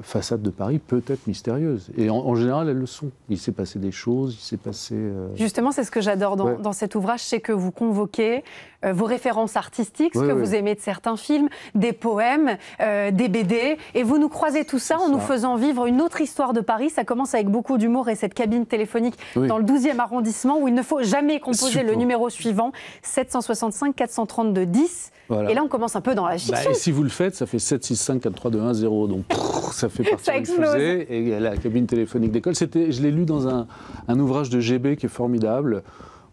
façade de Paris peut être mystérieuse. Et en général, elles le sont. Il s'est passé des choses, il s'est passé... Justement, c'est ce que j'adore dans cet ouvrage, c'est que vous convoquez vos références artistiques, ce que vous aimez de certains films, des poèmes, des BD, et vous nous croisez tout ça en nous faisant vivre une autre histoire de Paris. Ça commence avec beaucoup d'humour et cette cabine téléphonique dans le 12e arrondissement où il ne faut jamais composer le numéro suivant, 765 432 10. Voilà. Et là, on commence un peu dans la fiction. Et si vous le faites, ça fait 7, 6, 5, 4, 3, 2, 1, 0. Donc, ça fait partir une fusée. Et la cabine téléphonique d'école. Je l'ai lu dans un ouvrage de GB qui est formidable,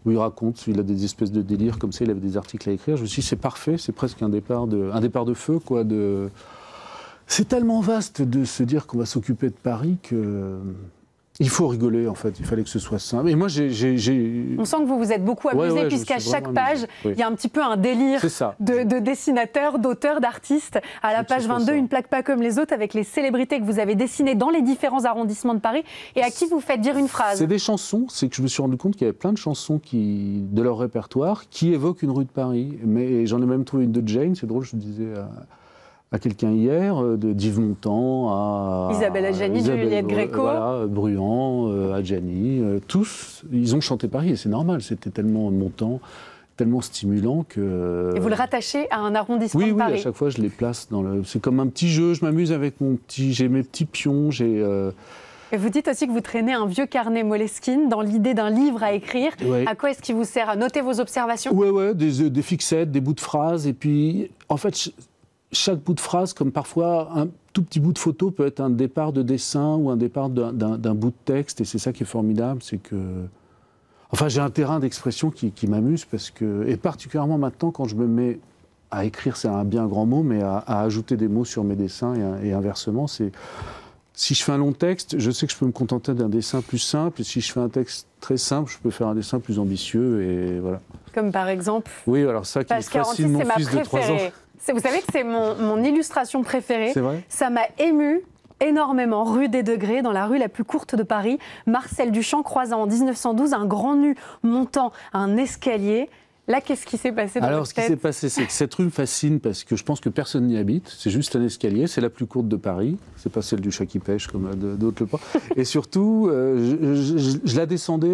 où il raconte, il a des espèces de délires comme ça, il avait des articles à écrire. Je me suis dit, c'est parfait, c'est presque un départ de feu, quoi. C'est tellement vaste de se dire qu'on va s'occuper de Paris que Il faut rigoler, en fait. Il fallait que ce soit simple. Et moi, On sent que vous vous êtes beaucoup amusé, ouais, puisqu'à chaque page, oui. il y a un petit peu un délire de dessinateur, d'auteur, d'artiste. À la page 22, une plaque pas comme les autres, avec les célébrités que vous avez dessinées dans les différents arrondissements de Paris, et à qui vous faites dire une phrase. C'est des chansons. C'est que je me suis rendu compte qu'il y avait plein de chansons de leur répertoire qui évoquent une rue de Paris. Mais j'en ai même trouvé une de Jane. C'est drôle, je disais à quelqu'un hier, de d'Yves Montand à Isabelle Adjani, Juliette Gréco. Voilà, Bruand, Adjani, tous, ils ont chanté Paris et c'est normal, c'était tellement Montand, tellement stimulant que... Et vous le rattachez à un arrondissement de Paris. Oui, à chaque fois je les place dans le... C'est comme un petit jeu, je m'amuse avec j'ai mes petits pions, Et vous dites aussi que vous traînez un vieux carnet Moleskine dans l'idée d'un livre à écrire. Ouais. À quoi est-ce qu'il vous sert? À noter vos observations? Ouais, des fixettes, des bouts de phrases, et puis en fait... Chaque bout de phrase, comme parfois un tout petit bout de photo, peut être un départ de dessin ou un départ d'un bout de texte. Et c'est ça qui est formidable, c'est que... Enfin, j'ai un terrain d'expression qui m'amuse, parce que... Et particulièrement maintenant, quand je me mets à écrire, c'est un bien grand mot, mais à ajouter des mots sur mes dessins et inversement, c'est... Si je fais un long texte, je sais que je peux me contenter d'un dessin plus simple. Et si je fais un texte très simple, je peux faire un dessin plus ambitieux. Et voilà. Comme par exemple... Oui, alors ça qui fascine mon fils de 3 ans. Vous savez que c'est mon illustration préférée. C'est vrai ? Ça m'a émue énormément. Rue des Degrés, dans la rue la plus courte de Paris, Marcel Duchamp croisant en 1912 un grand nu montant un escalier. Là, qu'est-ce qui s'est passé dans Alors, votre ce qui s'est passé, c'est que cette rue me fascine parce que je pense que personne n'y habite. C'est juste un escalier. C'est la plus courte de Paris. C'est pas celle du chat qui pêche, comme d'autres le pensent. Et surtout, je la descendais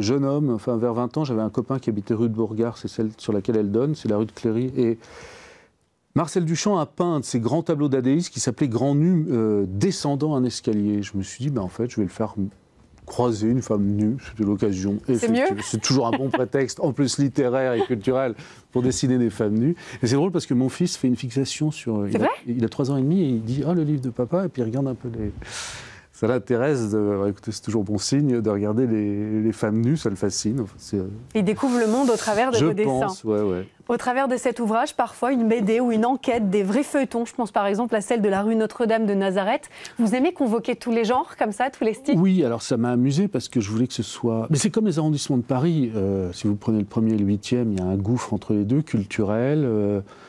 jeune homme. Enfin, vers 20 ans, j'avais un copain qui habitait rue de Bourgard. C'est celle sur laquelle elle donne. C'est la rue de Cléry. Et Marcel Duchamp a peint un de ses grands tableaux dadaïstes qui s'appelait Grand nu descendant un escalier. Je me suis dit, en fait, je vais le faire croiser une femme nue, c'était l'occasion. C'est mieux. C'est toujours un bon prétexte, en plus littéraire et culturel, pour dessiner des femmes nues. Et c'est drôle parce que mon fils fait une fixation sur... Il a 3 ans et demi et il dit « Ah, le livre de papa » et puis il regarde un peu les... Ça l'intéresse, écoutez, c'est toujours bon signe de regarder les femmes nues, ça le fascine. Enfin, il découvre le monde au travers de vos dessins. Je pense, ouais. Au travers de cet ouvrage, parfois une BD ou une enquête, des vrais feuilletons. Je pense par exemple à celle de la rue Notre-Dame de Nazareth. Vous aimez convoquer tous les genres, comme ça, tous les styles? Oui, alors ça m'a amusé parce que je voulais que ce soit... Mais c'est comme les arrondissements de Paris. Si vous prenez le 1er et le 8e, il y a un gouffre entre les deux, culturel.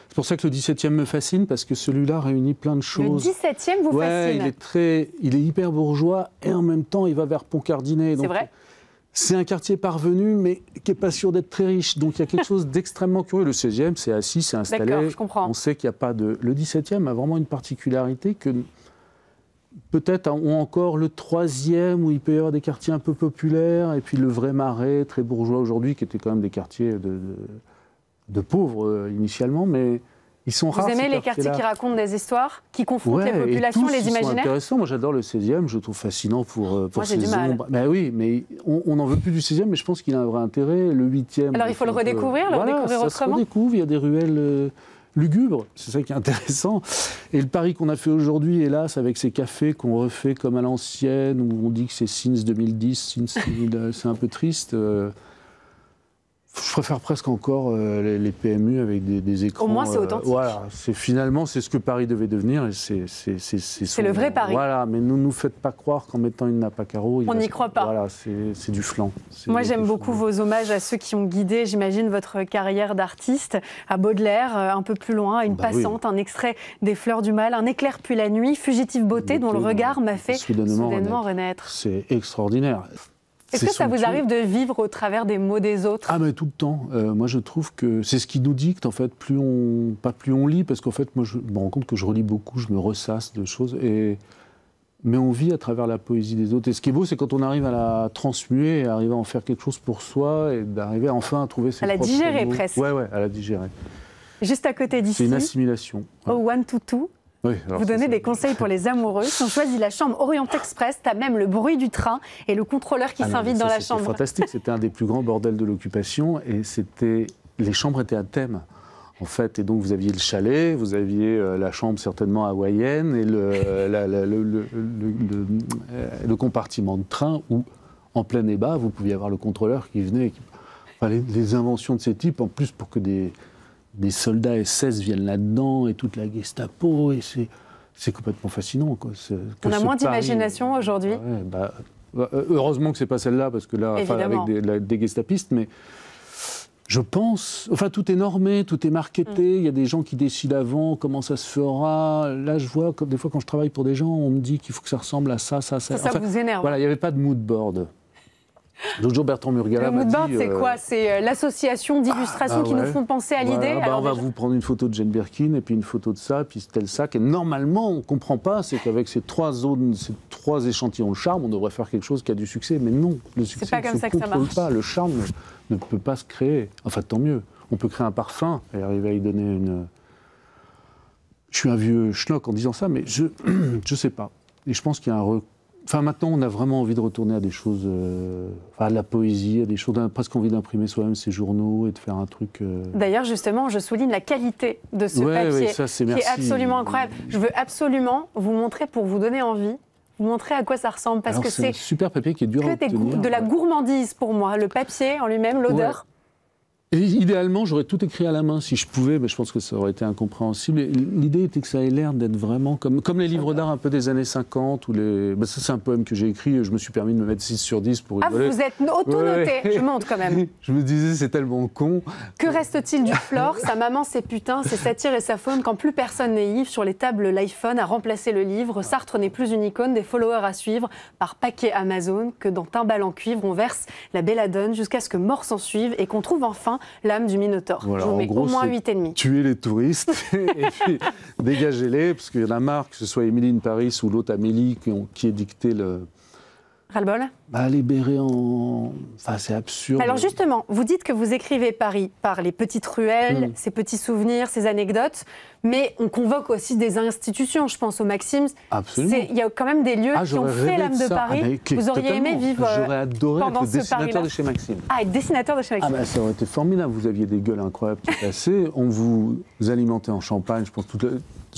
C'est pour ça que le 17e me fascine, parce que celui-là réunit plein de choses. Le 17e vous fascine? Il est hyper bourgeois et en même temps, il va vers Pont-Cardinet. C'est vrai. C'est un quartier parvenu, mais qui n'est pas sûr d'être très riche. Donc il y a quelque chose d'extrêmement curieux. Le 16e, c'est assis, c'est installé. D'accord, je comprends. On sait qu'il n'y a pas de... Le 17e a vraiment une particularité que peut-être ont encore le 3e, où il peut y avoir des quartiers un peu populaires, et puis le vrai Marais, très bourgeois aujourd'hui, qui étaient quand même des quartiers de pauvres initialement, mais... Ils sont rares. Vous aimez les quartiers qui racontent des histoires, qui confrontent les populations, les imaginaires? C'est intéressant. Moi, j'adore le 16e. Je le trouve fascinant pour ses ombres. Ben oui, mais on n'en veut plus du 16e, mais je pense qu'il a un vrai intérêt. Le 8e... Alors, il faut le redécouvrir, le redécouvrir autrement. Ça se redécouvre. Il y a des ruelles lugubres. C'est ça qui est intéressant. Et le pari qu'on a fait aujourd'hui, hélas, avec ces cafés qu'on refait comme à l'ancienne, où on dit que c'est Sins 2010, Sins 2000, c'est un peu triste. Je préfère presque encore les PMU avec des écrans. Au moins, c'est authentique. Voilà, finalement, c'est ce que Paris devait devenir. C'est le vrai Paris. Voilà, mais ne nous faites pas croire qu'en mettant une nappe à carreaux... On n'y croit pas. Voilà, c'est du flan. Moi, j'aime beaucoup vos hommages à ceux qui ont guidé, j'imagine, votre carrière d'artiste. À Baudelaire, un peu plus loin, à Une passante, un extrait des Fleurs du Mal, Un éclair puis la nuit, Fugitive beauté, dont le regard m'a fait soudainement renaître. C'est extraordinaire. Est-ce que ça vous arrive de vivre au travers des mots des autres? Ah, mais tout le temps. Moi, je trouve que c'est ce qui nous dicte, en fait. Plus on lit, parce qu'en fait, moi, je me rends compte que je relis beaucoup, je me ressasse de choses. Mais on vit à travers la poésie des autres. Et ce qui est beau, c'est quand on arrive à la transmuer, à arriver à en faire quelque chose pour soi, et d'arriver enfin à trouver ses propres mots. À la digérer, presque. Ouais, à la digérer. Juste à côté d'ici. C'est une assimilation. Au One to Two. Oui, vous donnez des conseils pour les amoureux. Si on choisit la chambre Orient Express, t'as même le bruit du train et le contrôleur qui s'invite dans la chambre. C'était fantastique, c'était un des plus grands bordels de l'occupation et les chambres étaient à thème. En fait, et donc vous aviez le chalet, vous aviez la chambre certainement hawaïenne et le compartiment de train où, en plein ébat, vous pouviez avoir le contrôleur qui venait. Enfin, les inventions de ces types, en plus pour que des soldats SS viennent là-dedans et toute la Gestapo. Et c'est complètement fascinant. Quoi. On a moins d'imagination aujourd'hui. Heureusement que c'est pas celle-là, parce que là, avec des gestapistes, mais je pense... Enfin, tout est normé, tout est marketé, il y a des gens qui décident avant comment ça se fera. Là, je vois, des fois, quand je travaille pour des gens, on me dit qu'il faut que ça ressemble à ça. Ça vous énerve. Voilà, il n'y avait pas de mood board. L'autre jour, Bertrand Murgala m'a dit... Le mood board, c'est quoi? C'est l'association d'illustrations qui nous font penser à l'idée. On va vous prendre une photo de Jane Birkin, et puis une photo de ça, puis tel sac. Et normalement, on ne comprend pas, c'est qu'avec ces 3 échantillons de charme, on devrait faire quelque chose qui a du succès. Mais non, le succès pas comme ne ça se que ça contrôle marche. pas. Le charme ne peut pas se créer. Enfin, tant mieux. On peut créer un parfum et arriver à y donner une... Je suis un vieux schnock en disant ça, mais je ne sais pas. Et je pense qu'il y a un... Enfin, maintenant, on a vraiment envie de retourner à des choses, à la poésie, à des choses, on a presque envie d'imprimer soi-même ses journaux et de faire un truc... D'ailleurs, justement, je souligne la qualité de ce papier, ça, qui est absolument incroyable. Je veux absolument vous montrer, pour vous donner envie, vous montrer à quoi ça ressemble, parce que c'est un super papier qui est dur à obtenir. De la gourmandise pour moi, le papier en lui-même, l'odeur. Et idéalement, j'aurais tout écrit à la main si je pouvais, mais je pense que ça aurait été incompréhensible. L'idée était que ça ait l'air d'être vraiment comme les livres d'art un peu des années 50. Ou ça, c'est un poème que j'ai écrit, je me suis permis de me mettre 6 sur 10 pour rigoler. Vous êtes auto-noté, je monte quand même. Je me disais, c'est tellement con. Que reste-t-il du Flore? Sa maman, ses putains, ses satires et sa faune, quand plus personne n'est ivre, sur les tables l'iPhone a remplacé le livre. Sartre n'est plus une icône, des followers à suivre par paquet Amazon, que dans timbales en cuivre, on verse la belladone jusqu'à ce que mort s'en suive et qu'on trouve enfin l'âme du Minotaure. Voilà, je vous mets gros, au moins 8,5. Tuer les touristes et puis dégagez-les, parce qu'il y en a marre, que ce soit Émilie Paris ou l'autre Amélie qui ait dicté le... Ras-le-bol? Les bérets en... Enfin, c'est absurde. Alors justement, vous dites que vous écrivez Paris par les petites ruelles, ces petits souvenirs, ces anecdotes, mais on convoque aussi des institutions, je pense au Maxims. Absolument. Il y a quand même des lieux qui ont fait l'âme de Paris. Vous auriez aimé vivre J'aurais adoré pendant être ce dessinateur Paris-là. de chez Maxim. Être dessinateur de chez Maxim. Ça aurait été formidable. Vous aviez des gueules incroyables qui passaient. On vous alimentait en champagne, je pense.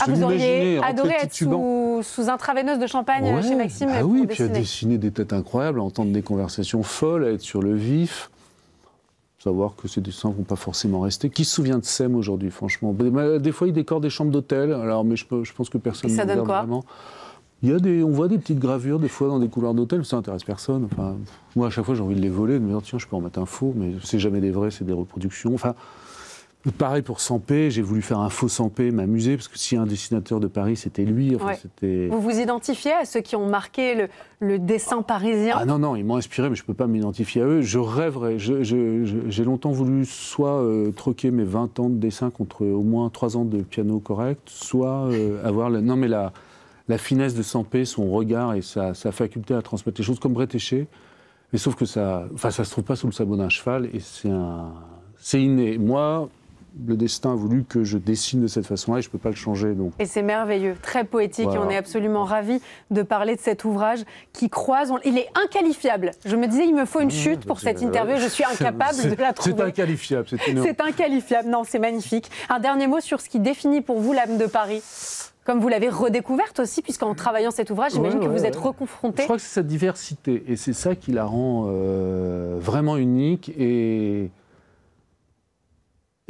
Vous auriez adoré être sous intraveineuse de champagne chez Maxime. Oui, puis à dessiner des têtes incroyables, à entendre des conversations folles, à être sur le vif. Savoir que ces dessins ne vont pas forcément rester. Qui se souvient de Sem aujourd'hui, franchement? Des fois, ils décorent des chambres d'hôtel, mais je pense que personne ne regarde vraiment. On voit des petites gravures, des fois, dans des couloirs d'hôtel, ça n'intéresse personne. Enfin, moi, à chaque fois, j'ai envie de les voler, de me dire, tiens, je peux en mettre un faux, mais c'est jamais des vrais, c'est des reproductions. Enfin, pareil pour Sampé, j'ai voulu faire un faux Sampé, m'amuser, parce que si un dessinateur de Paris, c'était lui. Enfin, c'était... Vous vous identifiez à ceux qui ont marqué le dessin parisien? Ah non, ils m'ont inspiré, mais je ne peux pas m'identifier à eux. Je rêverais. J'ai longtemps voulu soit troquer mes 20 ans de dessin contre au moins 3 ans de piano correct, soit avoir la finesse de Sampé, son regard et sa faculté à transmettre les choses comme Bretéché. Mais sauf que ça se trouve pas sous le sabot d'un cheval, et c'est inné. Moi, le destin a voulu que je dessine de cette façon-là et je ne peux pas le changer. Donc. Et c'est merveilleux, très poétique. Voilà. Et on est absolument ravis de parler de cet ouvrage qui croise. Il est inqualifiable. Je me disais, il me faut une chute pour cette interview. Je suis incapable de la trouver. C'est inqualifiable. C'est inqualifiable. Non, c'est magnifique. Un dernier mot sur ce qui définit pour vous l'âme de Paris. Comme vous l'avez redécouverte aussi, puisqu'en travaillant cet ouvrage, j'imagine que vous êtes reconfronté. Je crois que c'est sa diversité. Et c'est ça qui la rend vraiment unique et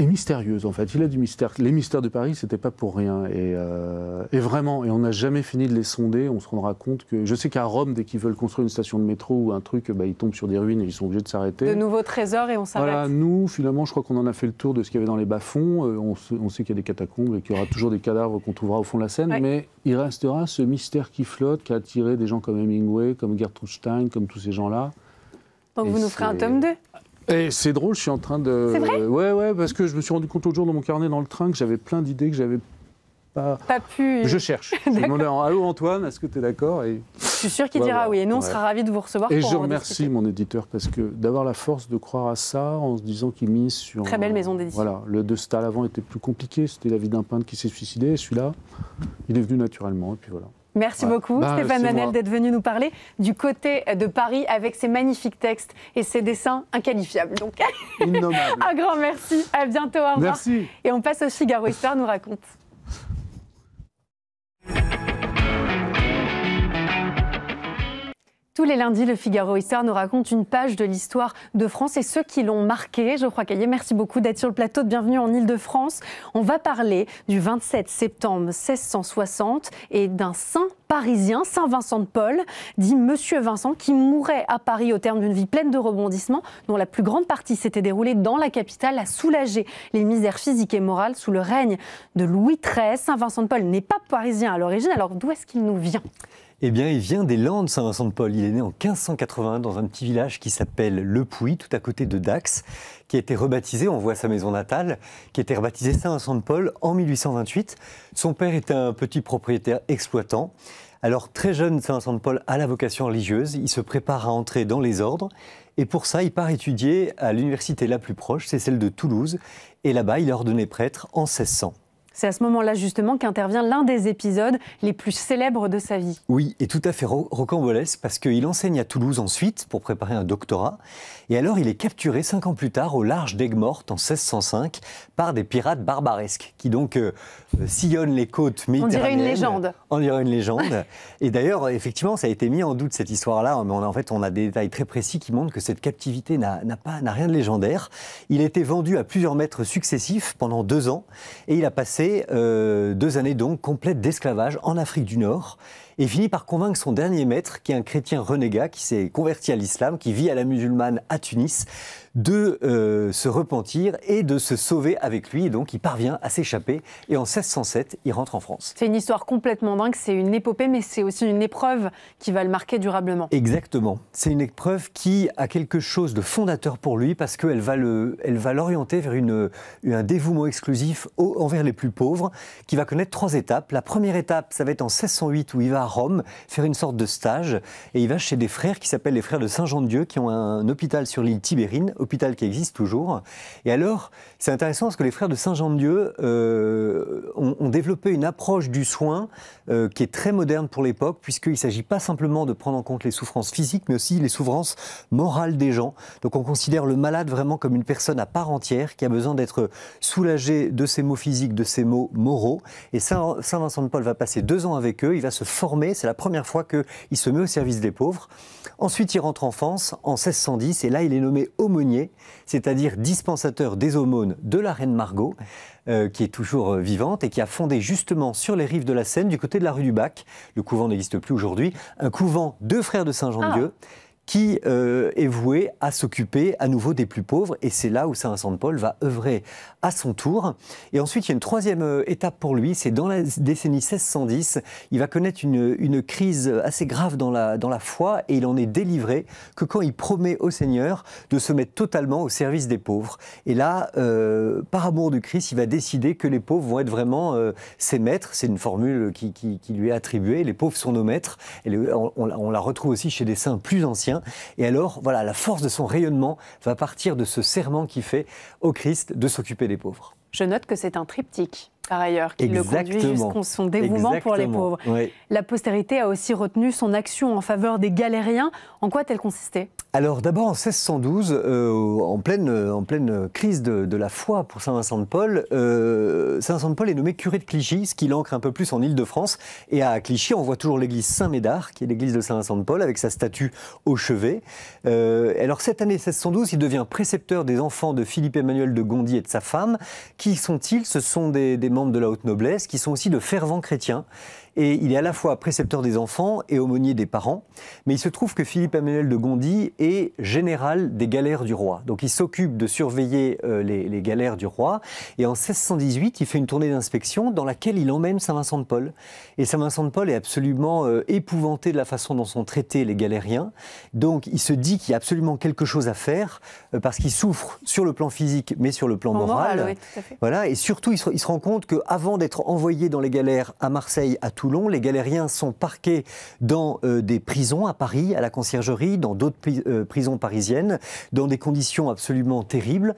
mystérieuse, en fait. Il a du mystère. Les mystères de Paris, c'était pas pour rien. Et vraiment, et on n'a jamais fini de les sonder. On se rendra compte que... Je sais qu'à Rome, dès qu'ils veulent construire une station de métro ou un truc, ils tombent sur des ruines et ils sont obligés de s'arrêter. De nouveaux trésors et on s'arrête. Voilà, nous, finalement, je crois qu'on en a fait le tour de ce qu'il y avait dans les bas-fonds. On sait qu'il y a des catacombes et qu'il y aura toujours des cadavres qu'on trouvera au fond de la Seine. Ouais. Mais il restera ce mystère qui flotte, qui a attiré des gens comme Hemingway, comme Gertrude Stein, comme tous ces gens-là. Donc vous nous ferez un tome 2 ? Et c'est drôle, je suis en train de... C'est vrai ? Ouais, parce que je me suis rendu compte l'autre jour dans mon carnet dans le train que j'avais plein d'idées que j'avais pas pu... Je cherche. Je demandais allô Antoine, est-ce que tu es d'accord? Et... Je suis sûre qu'il dira oui. Et nous, on sera ravis de vous recevoir. Et je remercie mon éditeur parce que d'avoir la force de croire à ça en se disant qu'il mise sur... Très belle maison d'édition. Voilà, le de Stahl avant était plus compliqué. C'était la vie d'un peintre qui s'est suicidé. Et celui-là, il est venu naturellement. Et puis voilà. Merci beaucoup, Stéphane Manel, d'être venu nous parler du côté de Paris avec ses magnifiques textes et ses dessins inqualifiables. Donc, innommable. Un grand merci. À bientôt. Au revoir. Merci. Et on passe au Figaro Histoire nous raconte. Tous les lundis, le Figaro Histoire nous raconte une page de l'histoire de France et ceux qui l'ont marqué. Geoffroy Caillet, merci beaucoup d'être sur le plateau de Bienvenue en Île-de-France. On va parler du 27 septembre 1660 et d'un saint parisien, Saint Vincent de Paul, dit Monsieur Vincent, qui mourait à Paris au terme d'une vie pleine de rebondissements, dont la plus grande partie s'était déroulée dans la capitale, à soulager les misères physiques et morales sous le règne de Louis XIII. Saint Vincent de Paul n'est pas parisien à l'origine, alors d'où est-ce qu'il nous vient ? Eh bien, il vient des Landes, Saint-Vincent de Paul. Il est né en 1581 dans un petit village qui s'appelle Le Pouy, tout à côté de Dax, qui a été rebaptisé, on voit sa maison natale, qui a été rebaptisé Saint-Vincent de Paul en 1828. Son père était un petit propriétaire exploitant. Alors, très jeune, Saint-Vincent de Paul a la vocation religieuse. Il se prépare à entrer dans les ordres. Et pour ça, il part étudier à l'université la plus proche, c'est celle de Toulouse. Et là-bas, il est ordonné prêtre en 1600. C'est à ce moment-là justement qu'intervient l'un des épisodes les plus célèbres de sa vie. Oui, et tout à fait rocambolesque parce qu'il enseigne à Toulouse ensuite pour préparer un doctorat. Et alors il est capturé 5 ans plus tard au large d'Aigues-Mortes en 1605 par des pirates barbaresques qui donc sillonnent les côtes méditerranéennes. On dirait une légende. On dirait une légende. Et d'ailleurs, effectivement, ça a été mis en doute cette histoire-là. Mais on a des détails très précis qui montrent que cette captivité n'a rien de légendaire. Il a été vendu à plusieurs maîtres successifs pendant 2 ans et il a passé 2 années donc complètes d'esclavage en Afrique du Nord et finit par convaincre son dernier maître, qui est un chrétien renégat, qui s'est converti à l'islam, qui vit à la musulmane à Tunis, de se repentir et de se sauver avec lui. Et donc il parvient à s'échapper et en 1607, il rentre en France. C'est une histoire complètement dingue, c'est une épopée, mais c'est aussi une épreuve qui va le marquer durablement. Exactement. C'est une épreuve qui a quelque chose de fondateur pour lui parce qu'elle va l'orienter vers un dévouement exclusif envers les plus pauvres, qui va connaître 3 étapes. La première étape, ça va être en 1608 où il va à Rome faire une sorte de stage et il va chez des frères qui s'appellent les frères de Saint-Jean-de-Dieu, qui ont un hôpital sur l'île Tibérine, hôpital qui existe toujours. Et alors, c'est intéressant parce que les frères de Saint-Jean-de-Dieu ont développé une approche du soin qui est très moderne pour l'époque, puisqu'il ne s'agit pas simplement de prendre en compte les souffrances physiques, mais aussi les souffrances morales des gens. Donc on considère le malade vraiment comme une personne à part entière qui a besoin d'être soulagé de ses maux physiques, de ses maux moraux. Et Saint Vincent de Paul va passer 2 ans avec eux, il va se former, c'est la première fois qu'il se met au service des pauvres. Ensuite, il rentre en France en 1610 et là, il est nommé aumônier, c'est-à-dire dispensateur des aumônes de la reine Margot, qui est toujours vivante et qui a fondé justement sur les rives de la Seine, du côté de la rue du Bac, le couvent n'existe plus aujourd'hui, un couvent de frères de Saint-Jean-de-Dieu, qui est voué à s'occuper à nouveau des plus pauvres. Et c'est là où Saint Vincent de Paul va œuvrer à son tour. Et ensuite, il y a une 3e étape pour lui, c'est dans la décennie 1610. Il va connaître une crise assez grave dans la foi et il en est délivré que quand il promet au Seigneur de se mettre totalement au service des pauvres. Et là, par amour du Christ, il va décider que les pauvres vont être vraiment ses maîtres. C'est une formule qui lui est attribuée. Les pauvres sont nos maîtres. Et on la retrouve aussi chez des saints plus anciens. Et alors, voilà, la force de son rayonnement va partir de ce serment qu'il fait au Christ de s'occuper des pauvres. Je note que c'est un triptyque, par ailleurs, qui le conduit jusqu'à son dévouement pour les pauvres. Oui. La postérité a aussi retenu son action en faveur des galériens. En quoi a-t-elle consisté ? Alors d'abord en 1612, en pleine crise de la foi pour Saint Vincent de Paul, Saint Vincent de Paul est nommé curé de Clichy, ce qui l'ancre un peu plus en Île-de-France. Et à Clichy, on voit toujours l'église Saint-Médard, qui est l'église de Saint Vincent de Paul, avec sa statue au chevet. Alors cette année 1612, il devient précepteur des enfants de Philippe-Emmanuel de Gondi et de sa femme. Qui sont-ils ? Ce sont des membres de la haute noblesse, qui sont aussi de fervents chrétiens. Et il est à la fois précepteur des enfants et aumônier des parents. Mais il se trouve que Philippe-Emmanuel de Gondi est général des galères du roi. Donc il s'occupe de surveiller les galères du roi. Et en 1618, il fait une tournée d'inspection dans laquelle il emmène Saint Vincent de Paul. Et Saint Vincent de Paul est absolument épouvanté de la façon dont sont traités les galériens. Donc il se dit qu'il y a absolument quelque chose à faire parce qu'il souffre sur le plan physique, mais sur le plan moral. Oui, tout à fait. Voilà. Et surtout, il se rend compte qu'avant d'être envoyé dans les galères à Marseille, à Toulon, les galériens sont parqués dans des prisons à Paris, à la Conciergerie, dans d'autres prisons parisiennes, dans des conditions absolument terribles.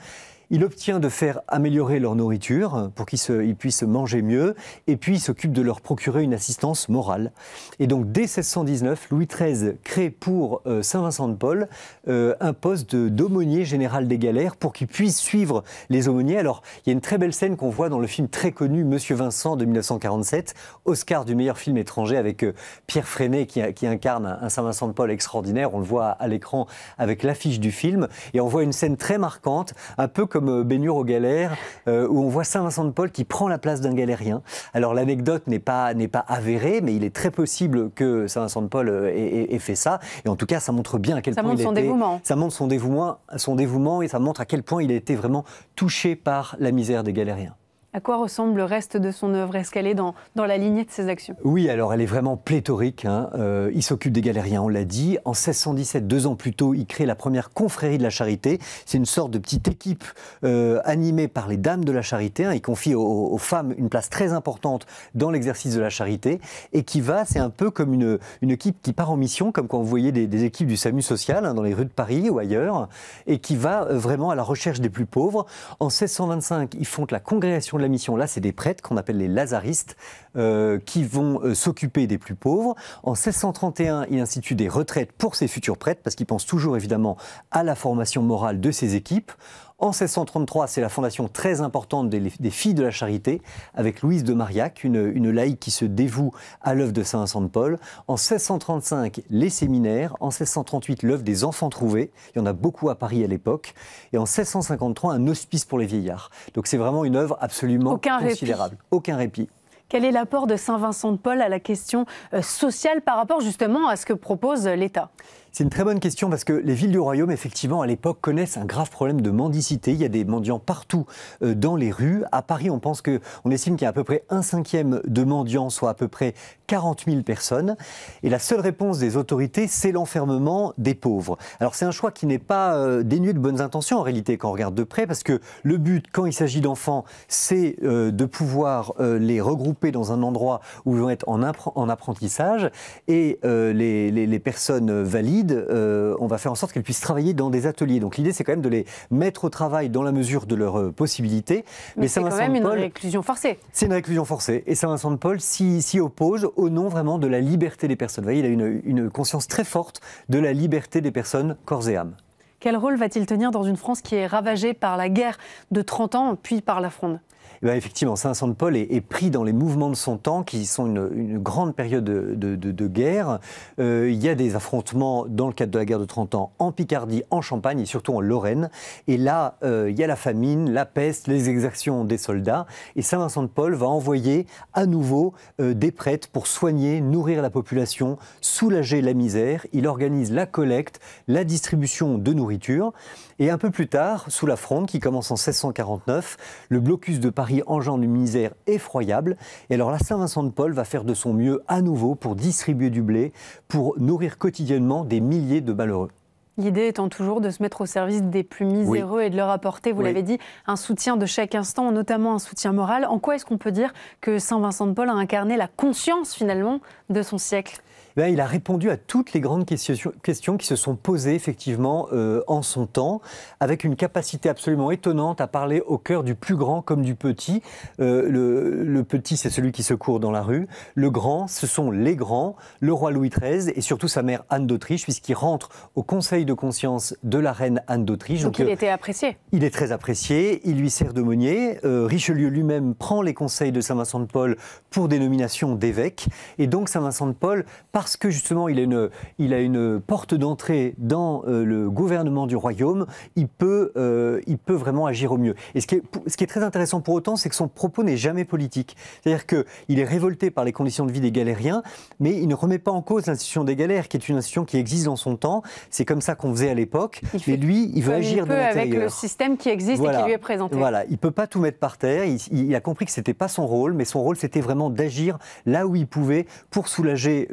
Il obtient de faire améliorer leur nourriture pour qu'ils puissent manger mieux, et puis il s'occupe de leur procurer une assistance morale. Et donc dès 1619, Louis XIII crée pour Saint-Vincent de Paul un poste d'aumônier général des galères pour qu'il puisse suivre les aumôniers. Alors il y a une très belle scène qu'on voit dans le film très connu Monsieur Vincent de 1947, Oscar du meilleur film étranger, avec Pierre Freinet qui incarne un Saint-Vincent de Paul extraordinaire. On le voit à l'écran avec l'affiche du film, et on voit une scène très marquante, un peu comme Baignure aux galères, où on voit Saint-Vincent de Paul qui prend la place d'un galérien. Alors l'anecdote n'est pas avérée, mais il est très possible que Saint-Vincent de Paul ait fait ça. Et en tout cas, ça montre bien à quel point il était... Ça montre son dévouement, et ça montre à quel point il a été vraiment touché par la misère des galériens. À quoi ressemble le reste de son œuvre? Est-ce qu'elle est dans la lignée de ses actions? Oui, alors elle est vraiment pléthorique. Il s'occupe des galériens, on l'a dit. En 1617, 2 ans plus tôt, il crée la première confrérie de la Charité. C'est une sorte de petite équipe animée par les dames de la Charité. Il confie aux femmes une place très importante dans l'exercice de la charité, et c'est un peu comme une équipe qui part en mission, comme quand vous voyez des équipes du SAMU social dans les rues de Paris ou ailleurs, et qui va vraiment à la recherche des plus pauvres. En 1625, ils fondent la congrégation de la mission. Là, c'est des prêtres qu'on appelle les lazaristes qui vont s'occuper des plus pauvres. En 1631, il institue des retraites pour ses futurs prêtres, parce qu'il pense toujours évidemment à la formation morale de ses équipes. En 1633, c'est la fondation très importante des Filles de la Charité, avec Louise de Marillac, une laïque qui se dévoue à l'œuvre de Saint-Vincent de Paul. En 1635, les séminaires. En 1638, l'œuvre des enfants trouvés. Il y en a beaucoup à Paris à l'époque. Et en 1653, un hospice pour les vieillards. Donc c'est vraiment une œuvre absolument considérable. Aucun répit. Quel est l'apport de Saint-Vincent de Paul à la question sociale par rapport justement à ce que propose l'État? C'est une très bonne question, parce que les villes du royaume, effectivement, à l'époque, connaissent un grave problème de mendicité. Il y a des mendiants partout dans les rues. À Paris, on estime qu'il y a à peu près 1/5 de mendiants, soit à peu près 40 000 personnes. Et la seule réponse des autorités, c'est l'enfermement des pauvres. Alors c'est un choix qui n'est pas dénué de bonnes intentions en réalité quand on regarde de près, parce que le but, quand il s'agit d'enfants, c'est de pouvoir les regrouper dans un endroit où ils vont être en apprentissage, et les personnes valides, on va faire en sorte qu'elles puissent travailler dans des ateliers. Donc l'idée, c'est quand même de les mettre au travail dans la mesure de leurs possibilités. Mais c'est quand même une réclusion forcée. C'est une réclusion forcée. Et Saint-Vincent de Paul s'y oppose au nom vraiment de la liberté des personnes. Vous voyez, il a une conscience très forte de la liberté des personnes, corps et âme. Quel rôle va-t-il tenir dans une France qui est ravagée par la guerre de 30 ans, puis par la Fronde? Effectivement, Saint-Vincent de Paul est pris dans les mouvements de son temps, qui sont une grande période de guerre. Il y a des affrontements dans le cadre de la guerre de 30 ans en Picardie, en Champagne et surtout en Lorraine. Et là, il y a la famine, la peste, les exactions des soldats. Et Saint-Vincent de Paul va envoyer à nouveau des prêtres pour soigner, nourrir la population, soulager la misère. Il organise la collecte, la distribution de nourriture. Et un peu plus tard, sous la Fronde, qui commence en 1649, le blocus de Paris engendre une misère effroyable. Et alors là, Saint-Vincent de Paul va faire de son mieux à nouveau pour distribuer du blé, pour nourrir quotidiennement des milliers de malheureux. L'idée étant toujours de se mettre au service des plus miséreux et de leur apporter, vous l'avez dit, un soutien de chaque instant, notamment un soutien moral. En quoi est-ce qu'on peut dire que Saint-Vincent de Paul a incarné la conscience finalement de son siècle? Il a répondu à toutes les grandes questions qui se sont posées effectivement en son temps, avec une capacité absolument étonnante à parler au cœur du plus grand comme du petit. Le petit, c'est celui qui se court dans la rue. Le grand, ce sont les grands, le roi Louis XIII et surtout sa mère Anne d'Autriche, puisqu'il rentre au conseil de conscience de la reine Anne d'Autriche. Donc il était apprécié. Il est très apprécié, il lui sert d'aumônier. Richelieu lui-même prend les conseils de Saint-Vincent de Paul pour des nominations d'évêques. Et donc Saint-Vincent de Paul, parce que justement il a une porte d'entrée dans le gouvernement du royaume, il peut vraiment agir au mieux. Et ce qui est très intéressant pour autant, c'est que son propos n'est jamais politique. C'est-à-dire qu'il est révolté par les conditions de vie des galériens, mais il ne remet pas en cause l'institution des galères, qui est une institution qui existe dans son temps. C'est comme ça qu'on faisait à l'époque. Mais lui, il veut agir de l'intérieur. Avec le système qui existe et qui lui est présenté. Voilà, il ne peut pas tout mettre par terre. Il a compris que ce n'était pas son rôle, mais son rôle, c'était vraiment d'agir là où il pouvait pour soulager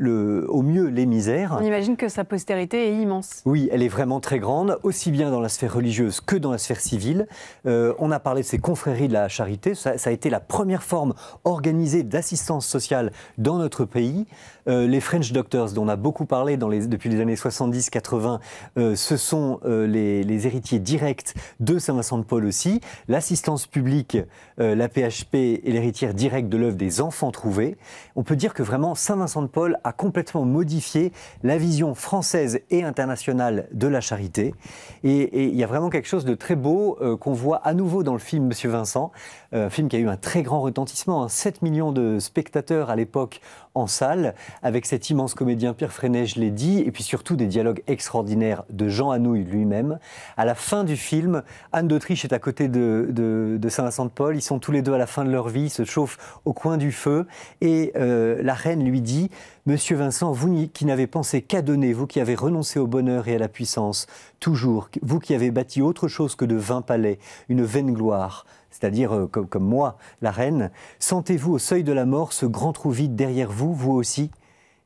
au mieux les misères. On imagine que sa postérité est immense. Oui, elle est vraiment très grande, aussi bien dans la sphère religieuse que dans la sphère civile. On a parlé de ces confréries de la charité, ça a été la première forme organisée d'assistance sociale dans notre pays. Les French Doctors, dont on a beaucoup parlé depuis les années 70-80, ce sont les héritiers directs de Saint-Vincent de Paul aussi. L'assistance publique, la PHP, est l'héritière directe de l'œuvre des enfants trouvés. On peut dire que vraiment Saint-Vincent de Paul a complètement modifié la vision française et internationale de la charité. Et il y a vraiment quelque chose de très beau qu'on voit à nouveau dans le film Monsieur Vincent, un film qui a eu un très grand retentissement, 7 millions de spectateurs à l'époque en salle, avec cet immense comédien Pierre Freinet, je l'ai dit, et puis surtout des dialogues extraordinaires de Jean Anouilh lui-même. À la fin du film, Anne d'Autriche est à côté de Saint-Vincent de Paul, ils sont tous les deux à la fin de leur vie, ils se chauffent au coin du feu, et la reine lui dit « Monsieur Vincent, vous qui n'avez pensé qu'à donner, vous qui avez renoncé au bonheur et à la puissance, toujours, vous qui avez bâti autre chose que de vains palais, une vaine gloire, c'est-à-dire comme moi, la reine, sentez-vous au seuil de la mort ce grand trou vide derrière vous, vous aussi ?»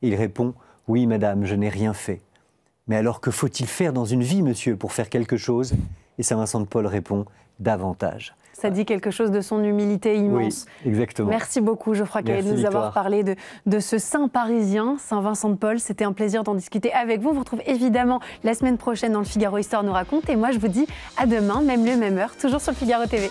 Et il répond « Oui, madame, je n'ai rien fait. » Mais alors que faut-il faire dans une vie, monsieur, pour faire quelque chose ? Et Saint-Vincent de Paul répond « Davantage. » Ça dit quelque chose de son humilité immense. Oui, exactement. Merci beaucoup, Geoffroy Caillet, de nous avoir parlé de ce saint parisien, Saint-Vincent de Paul. C'était un plaisir d'en discuter avec vous. On vous retrouve évidemment la semaine prochaine dans le Figaro Histoire nous raconte. Et moi, je vous dis à demain, même lieu, même heure, toujours sur le Figaro TV.